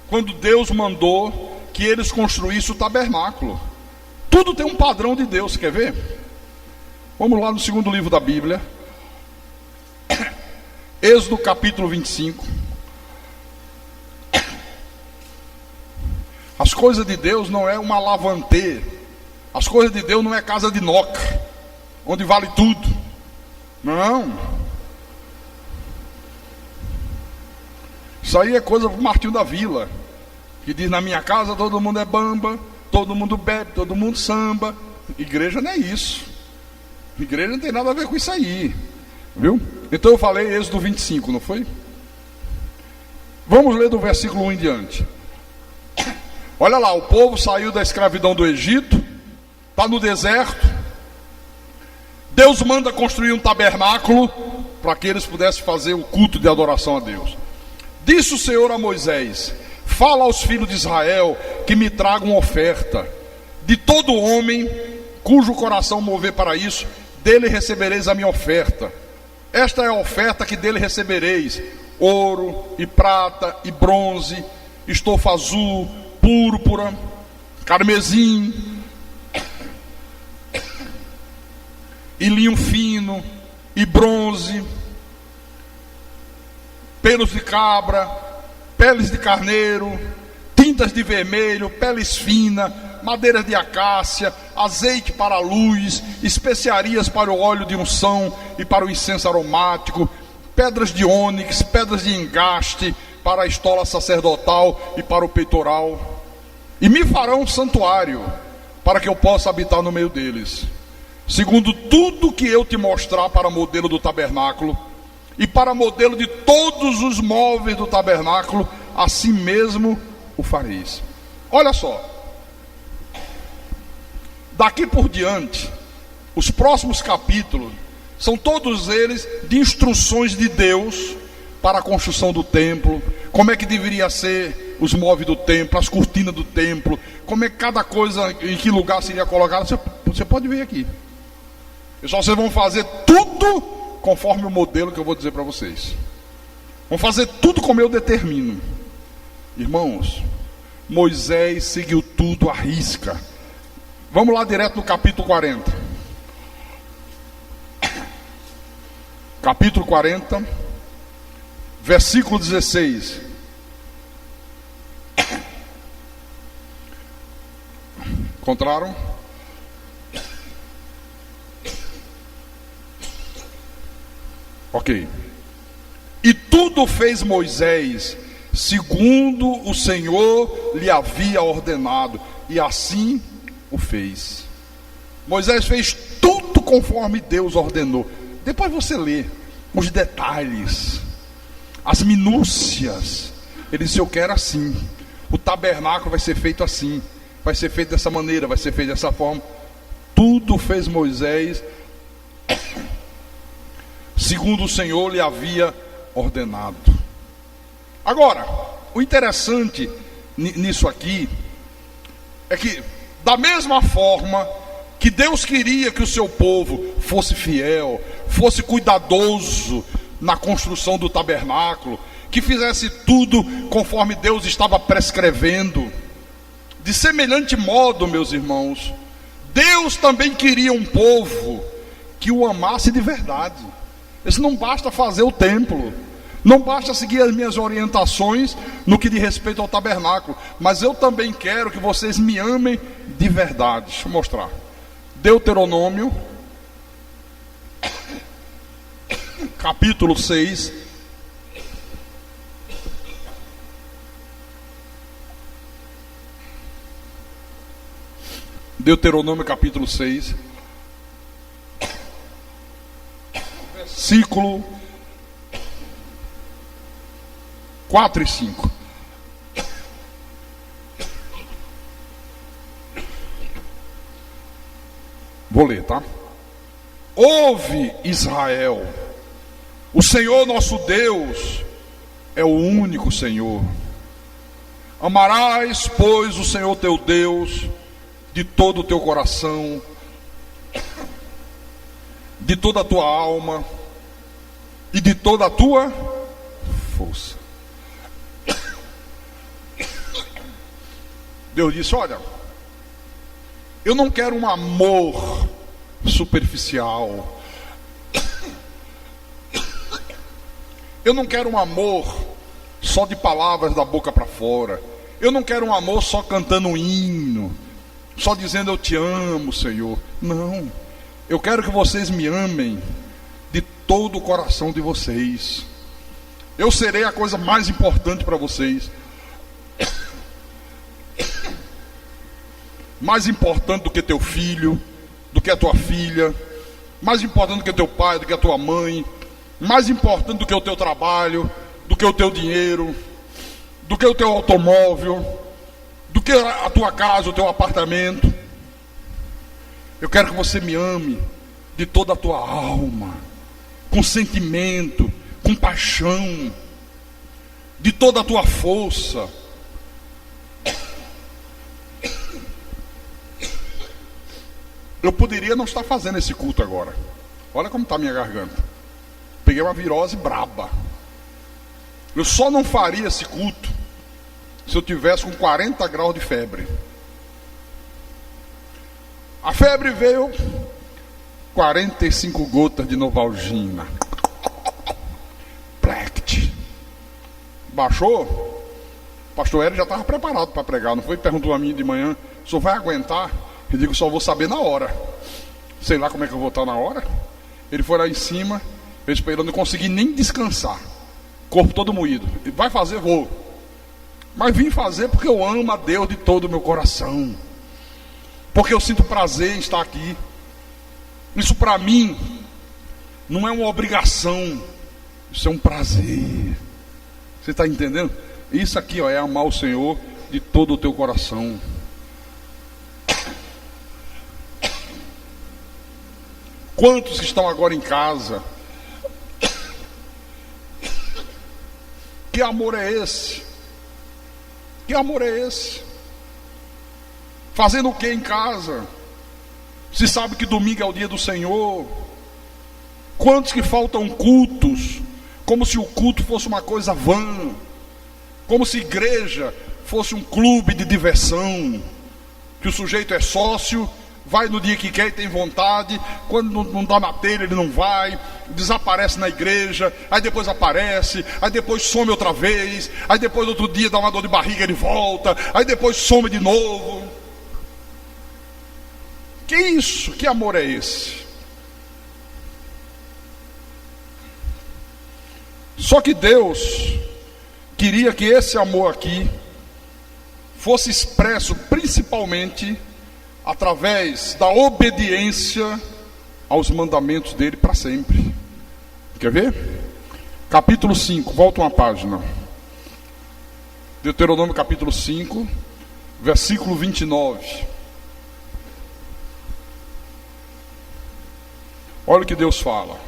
A: quando Deus mandou que eles construíssem o tabernáculo. Tudo tem um padrão de Deus, quer ver? Vamos lá no segundo livro da Bíblia, Êxodo capítulo 25. As coisas de Deus não é uma lavantê. As coisas de Deus não é casa de Noca, onde vale tudo. Não. Isso aí é coisa para o Martinho da Vila, que diz: na minha casa todo mundo é bamba, todo mundo bebe, todo mundo samba. Igreja não é isso. Igreja não tem nada a ver com isso aí, viu? Então eu falei Êxodo 25, não foi? Vamos ler do versículo 1 em diante. Olha lá, o povo saiu da escravidão do Egito, está no deserto. Deus manda construir um tabernáculo para que eles pudessem fazer o culto de adoração a Deus. Disse o Senhor a Moisés: fala aos filhos de Israel que me tragam oferta. De todo homem cujo coração mover para isso, dele recebereis a minha oferta. Esta é a oferta que dele recebereis: ouro e prata e bronze, estofa azul, púrpura, carmesim e linho fino e bronze, pelos de cabra, peles de carneiro, tintas de vermelho, peles finas, madeiras de acácia, azeite para a luz, especiarias para o óleo de unção e para o incenso aromático, pedras de ônix, pedras de engaste para a estola sacerdotal e para o peitoral. E me farão um santuário para que eu possa habitar no meio deles, segundo tudo que eu te mostrar para modelo do tabernáculo e para modelo de todos os móveis do tabernáculo, assim mesmo o fareis. Olha só, daqui por diante, os próximos capítulos são todos eles de instruções de Deus para a construção do templo, como é que deveria ser os móveis do templo, as cortinas do templo, como é que cada coisa, em que lugar seria colocada. Você pode ver aqui. E só vocês vão fazer tudo conforme o modelo que eu vou dizer para vocês. Vão fazer tudo como eu determino. Irmãos, Moisés seguiu tudo à risca. Vamos lá direto no capítulo 40. Capítulo 40, versículo 16. Encontraram? Ok. E tudo fez Moisés segundo o Senhor lhe havia ordenado, e assim o fez. Moisés fez tudo conforme Deus ordenou. Depois você lê os detalhes, as minúcias. Ele disse: eu quero assim, o tabernáculo vai ser feito assim, vai ser feito dessa maneira, vai ser feito dessa forma. Tudo fez Moisés segundo o Senhor lhe havia ordenado. Agora, o interessante nisso aqui é que, da mesma forma que Deus queria que o seu povo fosse fiel, fosse cuidadoso na construção do tabernáculo, que fizesse tudo conforme Deus estava prescrevendo, de semelhante modo, meus irmãos, Deus também queria um povo que o amasse de verdade. Isso não basta fazer o templo, não basta seguir as minhas orientações no que diz respeito ao tabernáculo, mas eu também quero que vocês me amem de verdade. Deixa eu mostrar. Deuteronômio, capítulo 6. Deuteronômio capítulo 6, versículo 4 e 5. Vou ler, tá? Ouve, Israel, o Senhor nosso Deus é o único Senhor. Amarás, pois, o Senhor teu Deus de todo o teu coração, de toda a tua alma e de toda a tua força. Deus disse: olha, eu não quero um amor superficial, eu não quero um amor só de palavras da boca para fora, eu não quero um amor só cantando um hino, só dizendo eu te amo, Senhor. Não, eu quero que vocês me amem de todo o coração de vocês. Eu serei a coisa mais importante para vocês, mais importante do que teu filho, do que a tua filha, mais importante do que teu pai, do que a tua mãe, mais importante do que o teu trabalho, do que o teu dinheiro, do que o teu automóvel, do que a tua casa, o teu apartamento. Eu quero que você me ame de toda a tua alma, com sentimento, com paixão, de toda a tua força. Eu poderia não estar fazendo esse culto agora. Olha como está a minha garganta. Peguei uma virose braba. Eu só não faria esse culto se eu tivesse com 40 graus de febre. A febre veio 45 gotas de Novalgina. Plect. Baixou. O pastor Hélio já estava preparado para pregar, não foi? Perguntou a mim de manhã: o senhor vai aguentar? Eu digo: só vou saber na hora. Sei lá como é que eu vou estar na hora. Ele foi lá em cima, eu esperando, não consegui nem descansar. Corpo todo moído. Ele: vai fazer? Vou. Mas vim fazer porque eu amo a Deus de todo o meu coração, porque eu sinto prazer em estar aqui. Isso para mim não é uma obrigação, isso é um prazer. Você está entendendo? Isso aqui, ó, é amar o Senhor de todo o teu coração. Quantos que estão agora em casa? Que amor é esse? Que amor é esse? Fazendo o que em casa? Se sabe que domingo é o dia do Senhor. Quantos que faltam cultos, como se o culto fosse uma coisa vã, como se igreja fosse um clube de diversão, que o sujeito é sócio, vai no dia que quer e tem vontade, quando não dá na telha ele não vai, desaparece na igreja, aí depois aparece, aí depois some outra vez, aí depois outro dia dá uma dor de barriga, ele volta, aí depois some de novo. Que isso? Que amor é esse? Só que Deus queria que esse amor aqui fosse expresso principalmente através da obediência aos mandamentos dele para sempre. Quer ver? Capítulo 5, volta uma página. Deuteronômio capítulo 5, versículo 29. Olha o que Deus fala.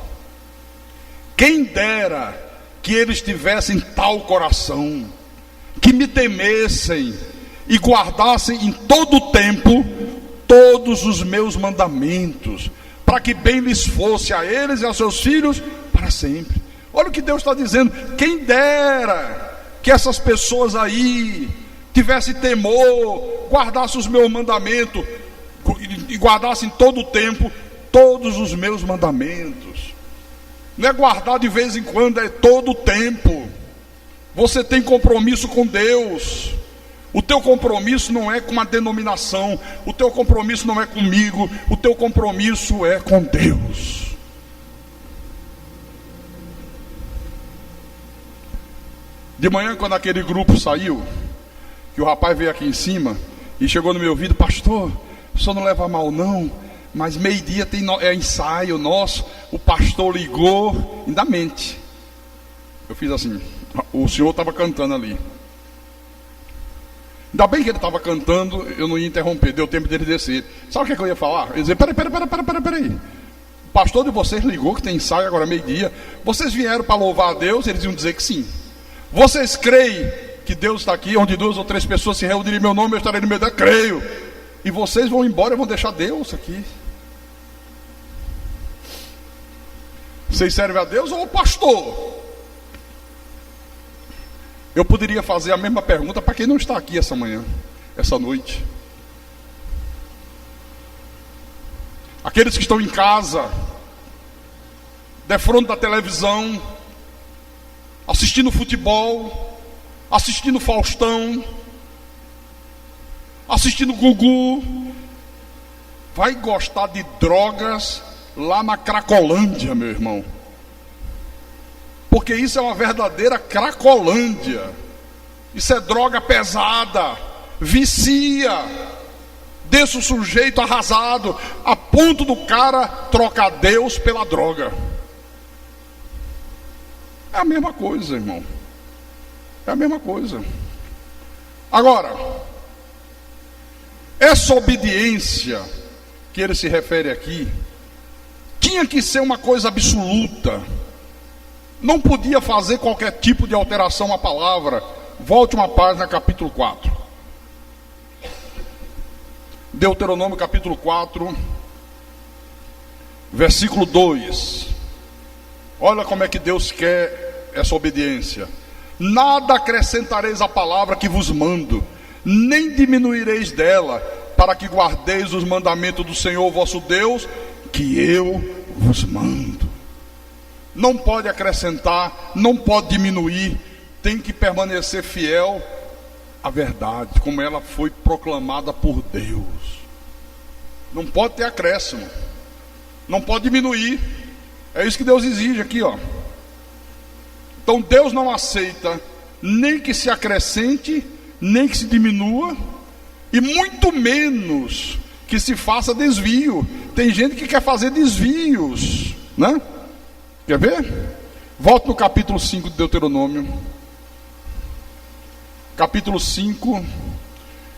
A: Quem dera que eles tivessem tal coração, que me temessem e guardassem em todo o tempo todos os meus mandamentos, para que bem lhes fosse a eles e a seus filhos para sempre. Olha o que Deus está dizendo. Quem dera que essas pessoas aí tivessem temor, guardassem os meus mandamentos e guardassem todo o tempo todos os meus mandamentos. Não é guardar de vez em quando, é todo o tempo. Você tem compromisso com Deus. O teu compromisso não é com uma denominação, o teu compromisso não é comigo, o teu compromisso é com Deus. De manhã, quando aquele grupo saiu, que o rapaz veio aqui em cima e chegou no meu ouvido: pastor, o senhor não leva mal não, mas meio-dia é ensaio nosso, o pastor ligou, ainda mente. Eu fiz assim, o senhor estava cantando ali. Ainda bem que ele estava cantando, eu não ia interromper, deu tempo dele descer. Sabe o que eu ia falar? Eu ia dizer: peraí. O pastor de vocês ligou que tem ensaio agora meio-dia. Vocês vieram para louvar a Deus? Eles iam dizer que sim. Vocês creem que Deus está aqui, onde 2 ou 3 pessoas se reunirem em meu nome, eu estarei no meio dela? Creio. E vocês vão embora e vão deixar Deus aqui. Vocês servem a Deus ou ao pastor? Eu poderia fazer a mesma pergunta para quem não está aqui essa manhã, essa noite. Aqueles que estão em casa, defronte da televisão, assistindo futebol, assistindo Faustão, assistindo Gugu, vai gostar de drogas lá na Cracolândia, meu irmão. Porque isso é uma verdadeira Cracolândia. Isso é droga pesada, vicia, deixa o sujeito arrasado, a ponto do cara trocar Deus pela droga. É a mesma coisa, irmão. É a mesma coisa. Agora, essa obediência que ele se refere aqui tinha que ser uma coisa absoluta. Não podia fazer qualquer tipo de alteração à palavra. Volte uma página, capítulo 4. Deuteronômio capítulo 4, versículo 2. Olha como é que Deus quer essa obediência. Nada acrescentareis à palavra que vos mando, nem diminuireis dela, para que guardeis os mandamentos do Senhor vosso Deus, que eu vos mando. Não pode acrescentar, não pode diminuir, tem que permanecer fiel à verdade, como ela foi proclamada por Deus. Não pode ter acréscimo, não pode diminuir. É isso que Deus exige aqui, ó. Então Deus não aceita nem que se acrescente, nem que se diminua, e muito menos que se faça desvio. Tem gente que quer fazer desvios, né? Quer ver? Volta no capítulo 5 de Deuteronômio. Capítulo 5,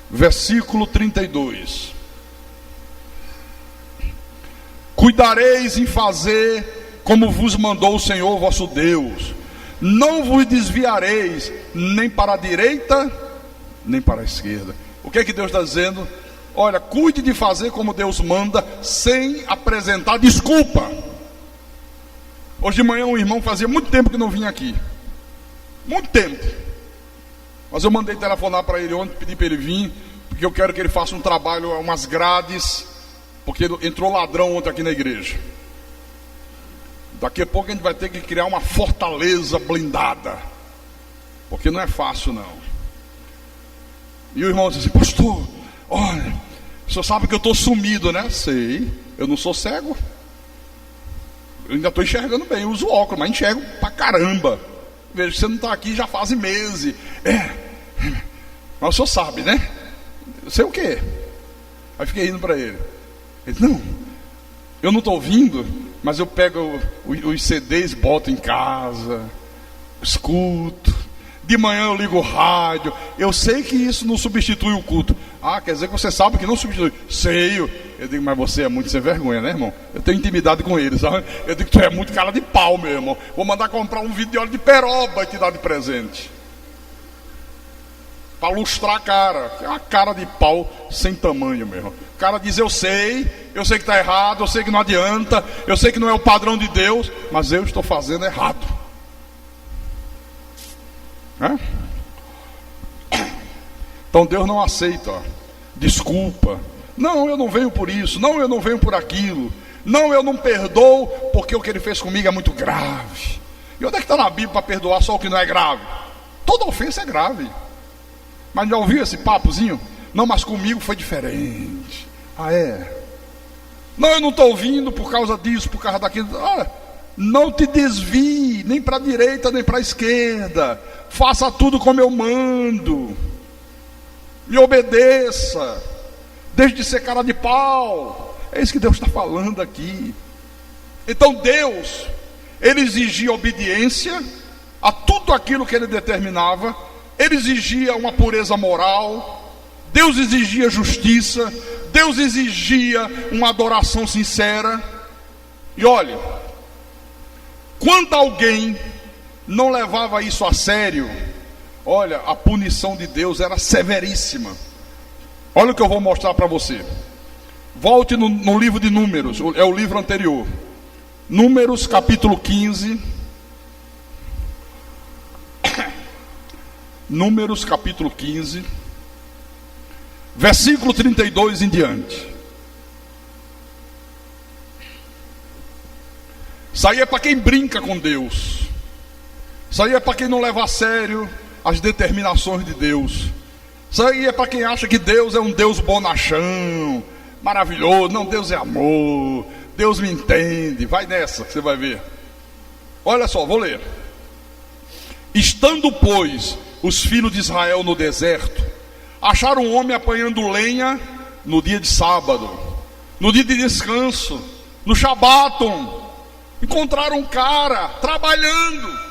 A: versículo 32. Cuidareis em fazer como vos mandou o Senhor vosso Deus. Não vos desviareis nem para a direita, nem para a esquerda. O que é que Deus está dizendo? Olha, cuide de fazer como Deus manda, sem apresentar desculpa. Hoje de manhã um irmão fazia muito tempo que não vinha aqui. Muito tempo. Mas eu mandei telefonar para ele ontem, pedi para ele vir, porque eu quero que ele faça um trabalho, umas grades, porque entrou ladrão ontem aqui na igreja. Daqui a pouco a gente vai ter que criar uma fortaleza blindada, porque não é fácil não. E o irmão disse assim: pastor, olha, o senhor sabe que eu estou sumido, né? Sei, eu não sou cego. Eu ainda estou enxergando bem, eu uso óculos, mas enxergo pra caramba. Veja que você não está aqui já faz meses. Mas o senhor sabe, né? Eu sei o quê? Aí fiquei indo para ele. Ele disse, não, eu não estou ouvindo, mas eu pego os CDs, boto em casa, escuto. De manhã eu ligo o rádio. Eu sei que isso não substitui o culto. Ah, quer dizer que você sabe que não substitui. Sei. Eu digo, mas você é muito sem vergonha, né, irmão? Eu tenho intimidade com ele, sabe? Eu digo, tu é muito cara de pau, meu irmão. Vou mandar comprar um vidro de óleo de peroba e te dar de presente, para lustrar a cara. É uma cara de pau sem tamanho, meu irmão. O cara diz, eu sei que está errado, eu sei que não adianta, eu sei que não é o padrão de Deus, mas eu estou fazendo errado. Então Deus não aceita desculpa. Não, eu não venho por isso. Não, eu não venho por aquilo. Não, eu não perdoo porque o que ele fez comigo é muito grave. E onde é que está na Bíblia para perdoar só o que não é grave? Toda ofensa é grave. Mas já ouviu esse papozinho? Não, mas comigo foi diferente. Ah, é? Não, eu não estou ouvindo por causa disso, por causa daquilo. Não te desvie, nem para a direita, nem para a esquerda. Faça tudo como eu mando. Me obedeça. Deixe de ser cara de pau. É isso que Deus está falando aqui. Então Deus, Ele exigia obediência a tudo aquilo que Ele determinava. Ele exigia uma pureza moral. Deus exigia justiça. Deus exigia uma adoração sincera. E olha, quando alguém não levava isso a sério, olha, a punição de Deus era severíssima. Olha o que eu vou mostrar para você. Volte no livro de Números, é o livro anterior. Números capítulo 15. Números capítulo 15, versículo 32 em diante. Isso aí é para quem brinca com Deus. Isso aí é para quem não leva a sério as determinações de Deus. Isso aí é para quem acha que Deus é um Deus bonachão, maravilhoso. Não, Deus é amor, Deus me entende. Vai nessa que você vai ver. Olha só, vou ler. Estando, pois, os filhos de Israel no deserto, acharam um homem apanhando lenha no dia de sábado, no dia de descanso, no Shabaton. Encontraram um cara trabalhando.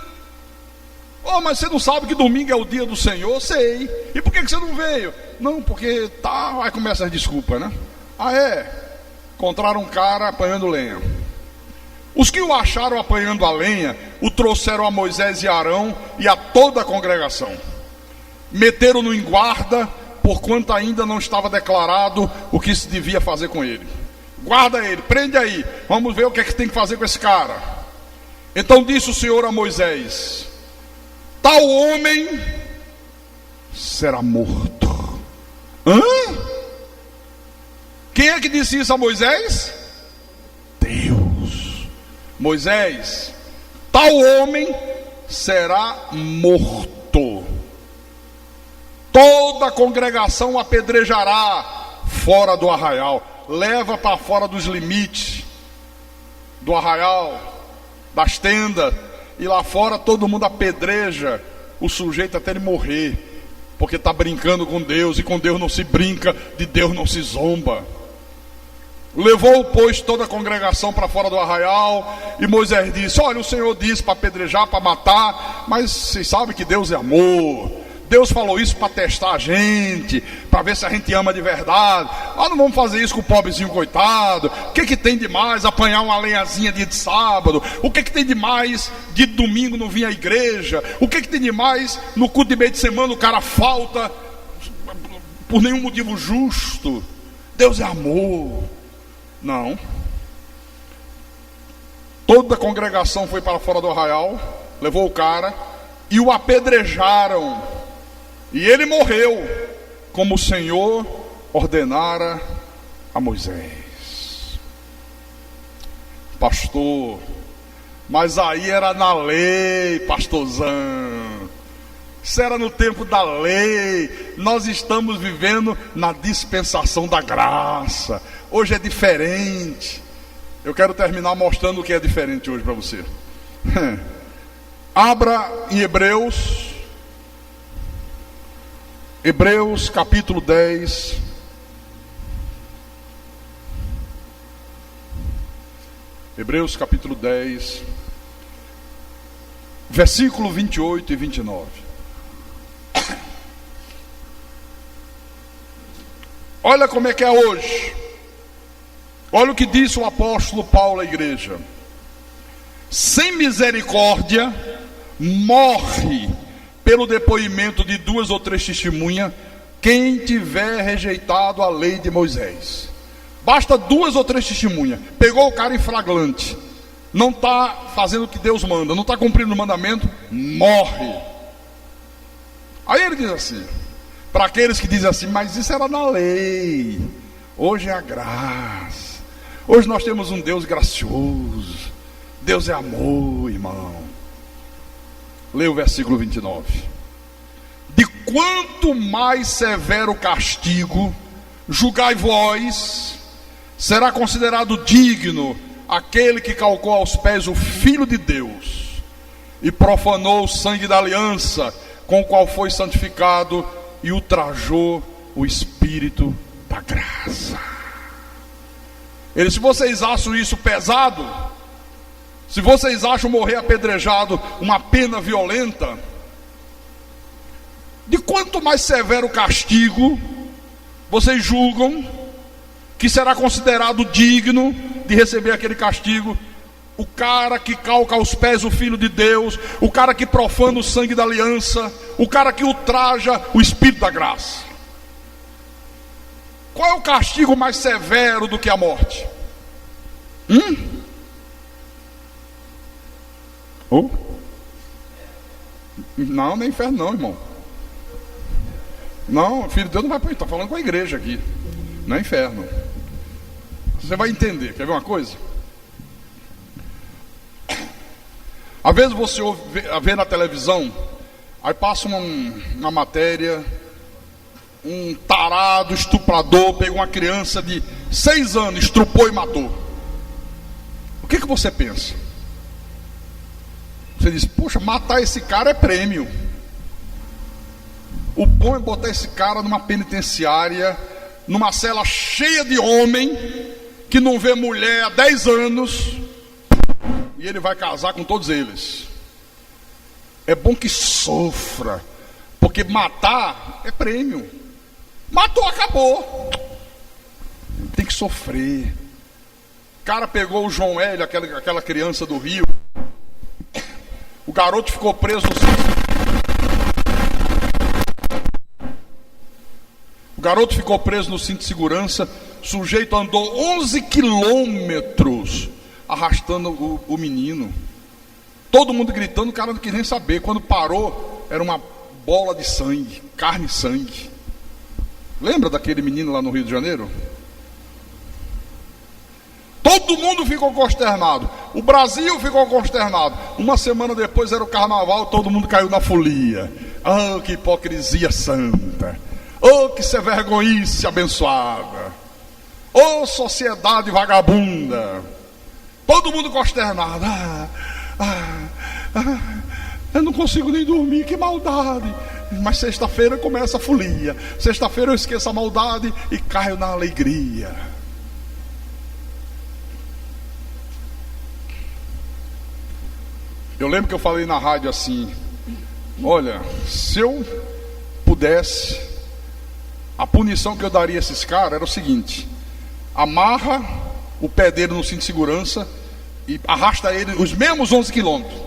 A: Mas você não sabe que domingo é o dia do Senhor? Sei. E por que você não veio? Não, porque aí começa as desculpas, né? Encontraram um cara apanhando lenha. Os que o acharam apanhando a lenha o trouxeram a Moisés e Arão e a toda a congregação. Meteram-no em guarda, porquanto ainda não estava declarado o que se devia fazer com ele. Guarda ele, prende aí, vamos ver o que é que tem que fazer com esse cara. Então disse o Senhor a Moisés: tal homem será morto. Quem é que disse isso a Moisés? Deus. Moisés, tal homem será morto. Toda a congregação apedrejará fora do arraial. Leva para fora dos limites do arraial, das tendas. E lá fora todo mundo apedreja o sujeito até ele morrer, porque está brincando com Deus, e com Deus não se brinca, de Deus não se zomba. Levou, pois, toda a congregação para fora do arraial, e Moisés disse: olha, o Senhor disse para apedrejar, para matar, mas vocês sabem que Deus é amor. Deus falou isso para testar a gente, para ver se a gente ama de verdade. Não vamos fazer isso com o pobrezinho coitado. O que tem de mais apanhar uma lenhazinha dia de sábado? O que tem de mais de domingo não vir à igreja? O que tem de mais no culto de meio de semana o cara falta por nenhum motivo justo? Deus é amor. Não. Toda a congregação foi para fora do arraial, levou o cara e o apedrejaram. E ele morreu, como o Senhor ordenara a Moisés. Pastor, mas aí era na lei, pastorzão. Isso era no tempo da lei. Nós estamos vivendo na dispensação da graça. Hoje é diferente. Eu quero terminar mostrando o que é diferente hoje para você. Abra em Hebreus capítulo 10. Hebreus capítulo 10, versículo 28 e 29. Olha como é que é hoje. Olha o que disse o apóstolo Paulo à igreja: sem misericórdia morre pelo depoimento de 2 ou 3 testemunhas quem tiver rejeitado a lei de Moisés. Basta 2 ou 3 testemunhas. Pegou o cara em flagrante, não está fazendo o que Deus manda, não está cumprindo o mandamento, morre. Aí ele diz assim, para aqueles que dizem assim: mas isso era na lei, hoje é a graça, hoje nós temos um Deus gracioso, Deus é amor, irmão. Leia o versículo 29. De quanto mais severo castigo julgai vós, será considerado digno aquele que calcou aos pés o Filho de Deus e profanou o sangue da aliança com o qual foi santificado e ultrajou o Espírito da graça. Ele: se vocês acham isso pesado, se vocês acham morrer apedrejado uma pena violenta, de quanto mais severo castigo vocês julgam que será considerado digno de receber aquele castigo o cara que calca aos pés o Filho de Deus, o cara que profana o sangue da aliança, o cara que ultraja o Espírito da graça. Qual é o castigo mais severo do que a morte? Não, nem inferno não, irmão. Não, Filho de Deus não vai para isso. Está falando com a igreja aqui. Não é inferno. Você vai entender. Quer ver uma coisa? Às vezes você vê na televisão, aí passa uma matéria, um tarado estuprador pegou uma criança de 6 anos, estrupou e matou. O que você pensa? Você diz: poxa, matar esse cara é prêmio. O bom é botar esse cara numa penitenciária, numa cela cheia de homem que não vê mulher há 10 anos, e ele vai casar com todos eles. É bom que sofra, porque matar é prêmio. Matou, acabou. Tem que sofrer. O cara pegou o João Hélio, aquela criança do Rio. O garoto ficou preso no cinto de segurança. O sujeito andou 11 quilômetros arrastando o menino. Todo mundo gritando, o cara não quis nem saber. Quando parou, era uma bola de sangue, carne e sangue. Lembra daquele menino lá no Rio de Janeiro? Todo mundo ficou consternado. O Brasil ficou consternado. Uma semana depois era o carnaval, todo mundo caiu na folia. Oh, que hipocrisia santa. Oh, que vergonhice abençoada. Oh, sociedade vagabunda. Todo mundo consternado. Eu não consigo nem dormir, que maldade. Mas sexta-feira começa a folia. Sexta-feira eu esqueço a maldade e caio na alegria. Eu lembro que eu falei na rádio assim: olha, se eu pudesse, a punição que eu daria a esses caras era o seguinte: amarra o pé dele no cinto de segurança e arrasta ele os mesmos 11 quilômetros.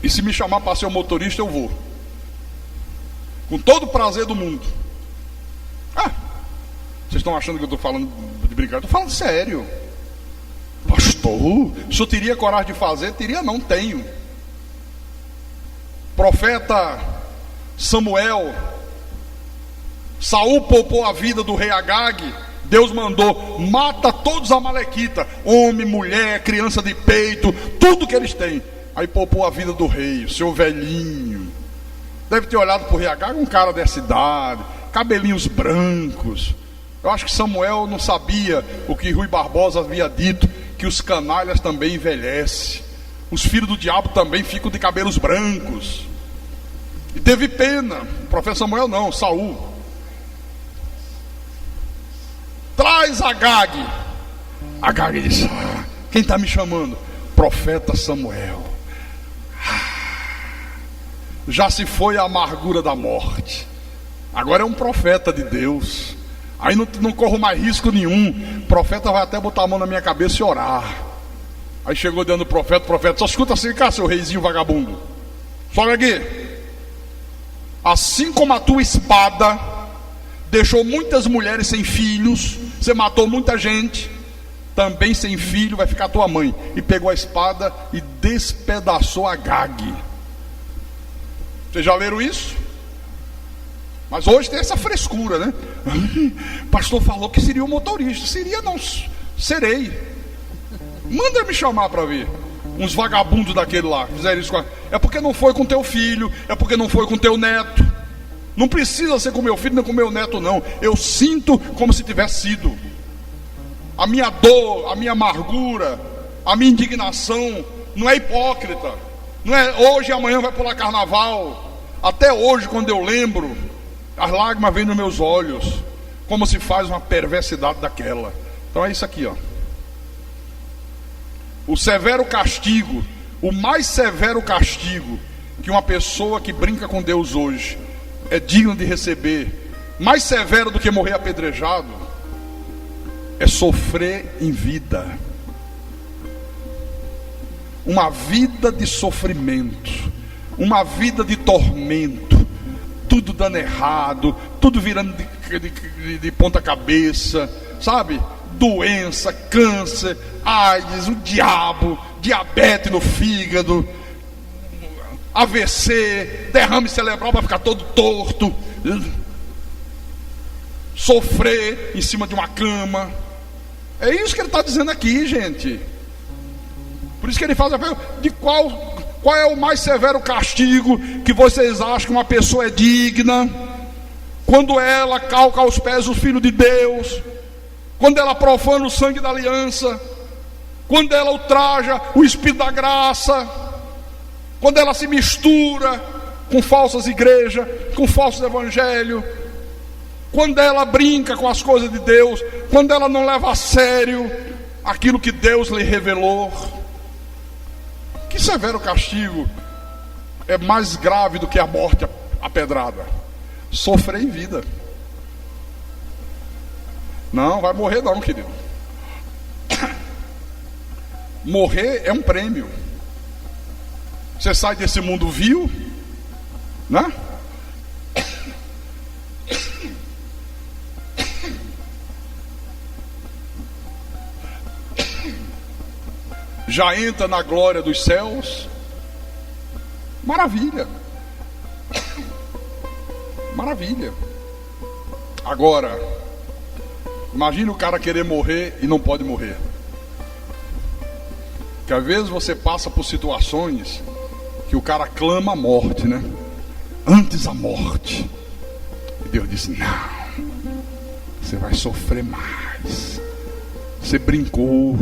A: E se me chamar para ser o motorista, eu vou. Com todo o prazer do mundo. Vocês estão achando que eu estou falando de brincadeira? Estou falando sério. Pastor, o senhor teria coragem de fazer? Teria, não tenho. Profeta Samuel, Saul poupou a vida do rei Agag. Deus mandou: mata todos os amalequitas, homem, mulher, criança de peito, tudo que eles têm. Aí poupou a vida do rei, o seu velhinho. Deve ter olhado para o rei Agag, um cara dessa idade, cabelinhos brancos. Eu acho que Samuel não sabia o que Rui Barbosa havia dito, que os canalhas também envelhecem. Os filhos do diabo também ficam de cabelos brancos. E teve pena. O profeta Samuel não, Saul. Traz Agag. Agag disse: quem está me chamando? Profeta Samuel. Já se foi a amargura da morte. Agora é um profeta de Deus. Aí não corro mais risco nenhum. O profeta vai até botar a mão na minha cabeça e orar. Aí chegou dentro do profeta, só escuta assim, cá, seu reizinho vagabundo. Sobe aqui. Assim como a tua espada deixou muitas mulheres sem filhos, você matou muita gente, também sem filho vai ficar tua mãe. E pegou a espada e despedaçou Agag. Vocês já leram isso? Mas hoje tem essa frescura, né? O pastor falou que seria o motorista. Seria não, serei. Manda me chamar para ver. Uns vagabundos daquele lá fizeram isso. É porque não foi com teu filho, é porque não foi com teu neto. Não precisa ser com meu filho nem com meu neto, não. Eu sinto como se tivesse sido. A minha dor, a minha amargura, a minha indignação não é hipócrita. Não é hoje e amanhã vai pular carnaval. Até hoje, quando eu lembro, as lágrimas vêm nos meus olhos, como se faz uma perversidade daquela. Então é isso aqui, ó. O severo castigo, o mais severo castigo que uma pessoa que brinca com Deus hoje é digno de receber, mais severo do que morrer apedrejado, é sofrer em vida. Uma vida de sofrimento, uma vida de tormento, tudo dando errado, tudo virando de ponta cabeça, sabe? Doença, câncer, AIDS, o diabo, diabetes no fígado, AVC, derrame cerebral para ficar todo torto, sofrer em cima de uma cama. É isso que ele está dizendo aqui, gente. Por isso que ele faz a pergunta: de qual é o mais severo castigo que vocês acham que uma pessoa é digna? Quando ela calca aos pés o Filho de Deus, quando ela profana o sangue da aliança, quando ela ultraja o Espírito da graça, quando ela se mistura com falsas igrejas, com falsos evangelhos, quando ela brinca com as coisas de Deus, quando ela não leva a sério aquilo que Deus lhe revelou. Que severo castigo é mais grave do que a morte a pedrada? Sofrer em vida. Não vai morrer não, querido. Morrer é um prêmio. Você sai desse mundo vil, né? Já entra na glória dos céus. Maravilha. Maravilha. Agora, imagine o cara querer morrer e não pode morrer. Que às vezes você passa por situações que o cara clama a morte, né? Antes a morte. E Deus disse: não, você vai sofrer mais. Você brincou,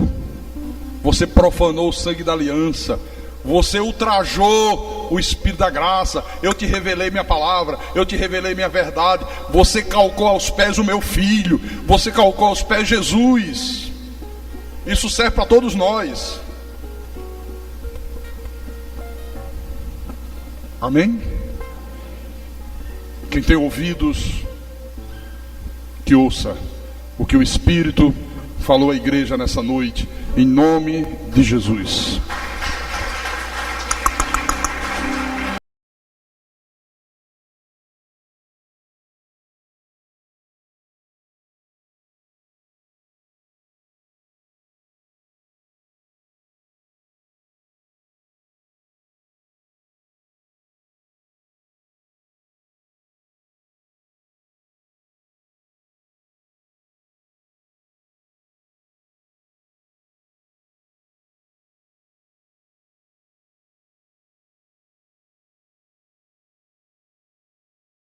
A: você profanou o sangue da aliança, você ultrajou o Espírito da graça. Eu te revelei minha palavra, eu te revelei minha verdade. Você calcou aos pés o meu filho, você calcou aos pés Jesus. Isso serve para todos nós. Amém? Quem tem ouvidos, que ouça o que o Espírito falou à igreja nessa noite, em nome de Jesus.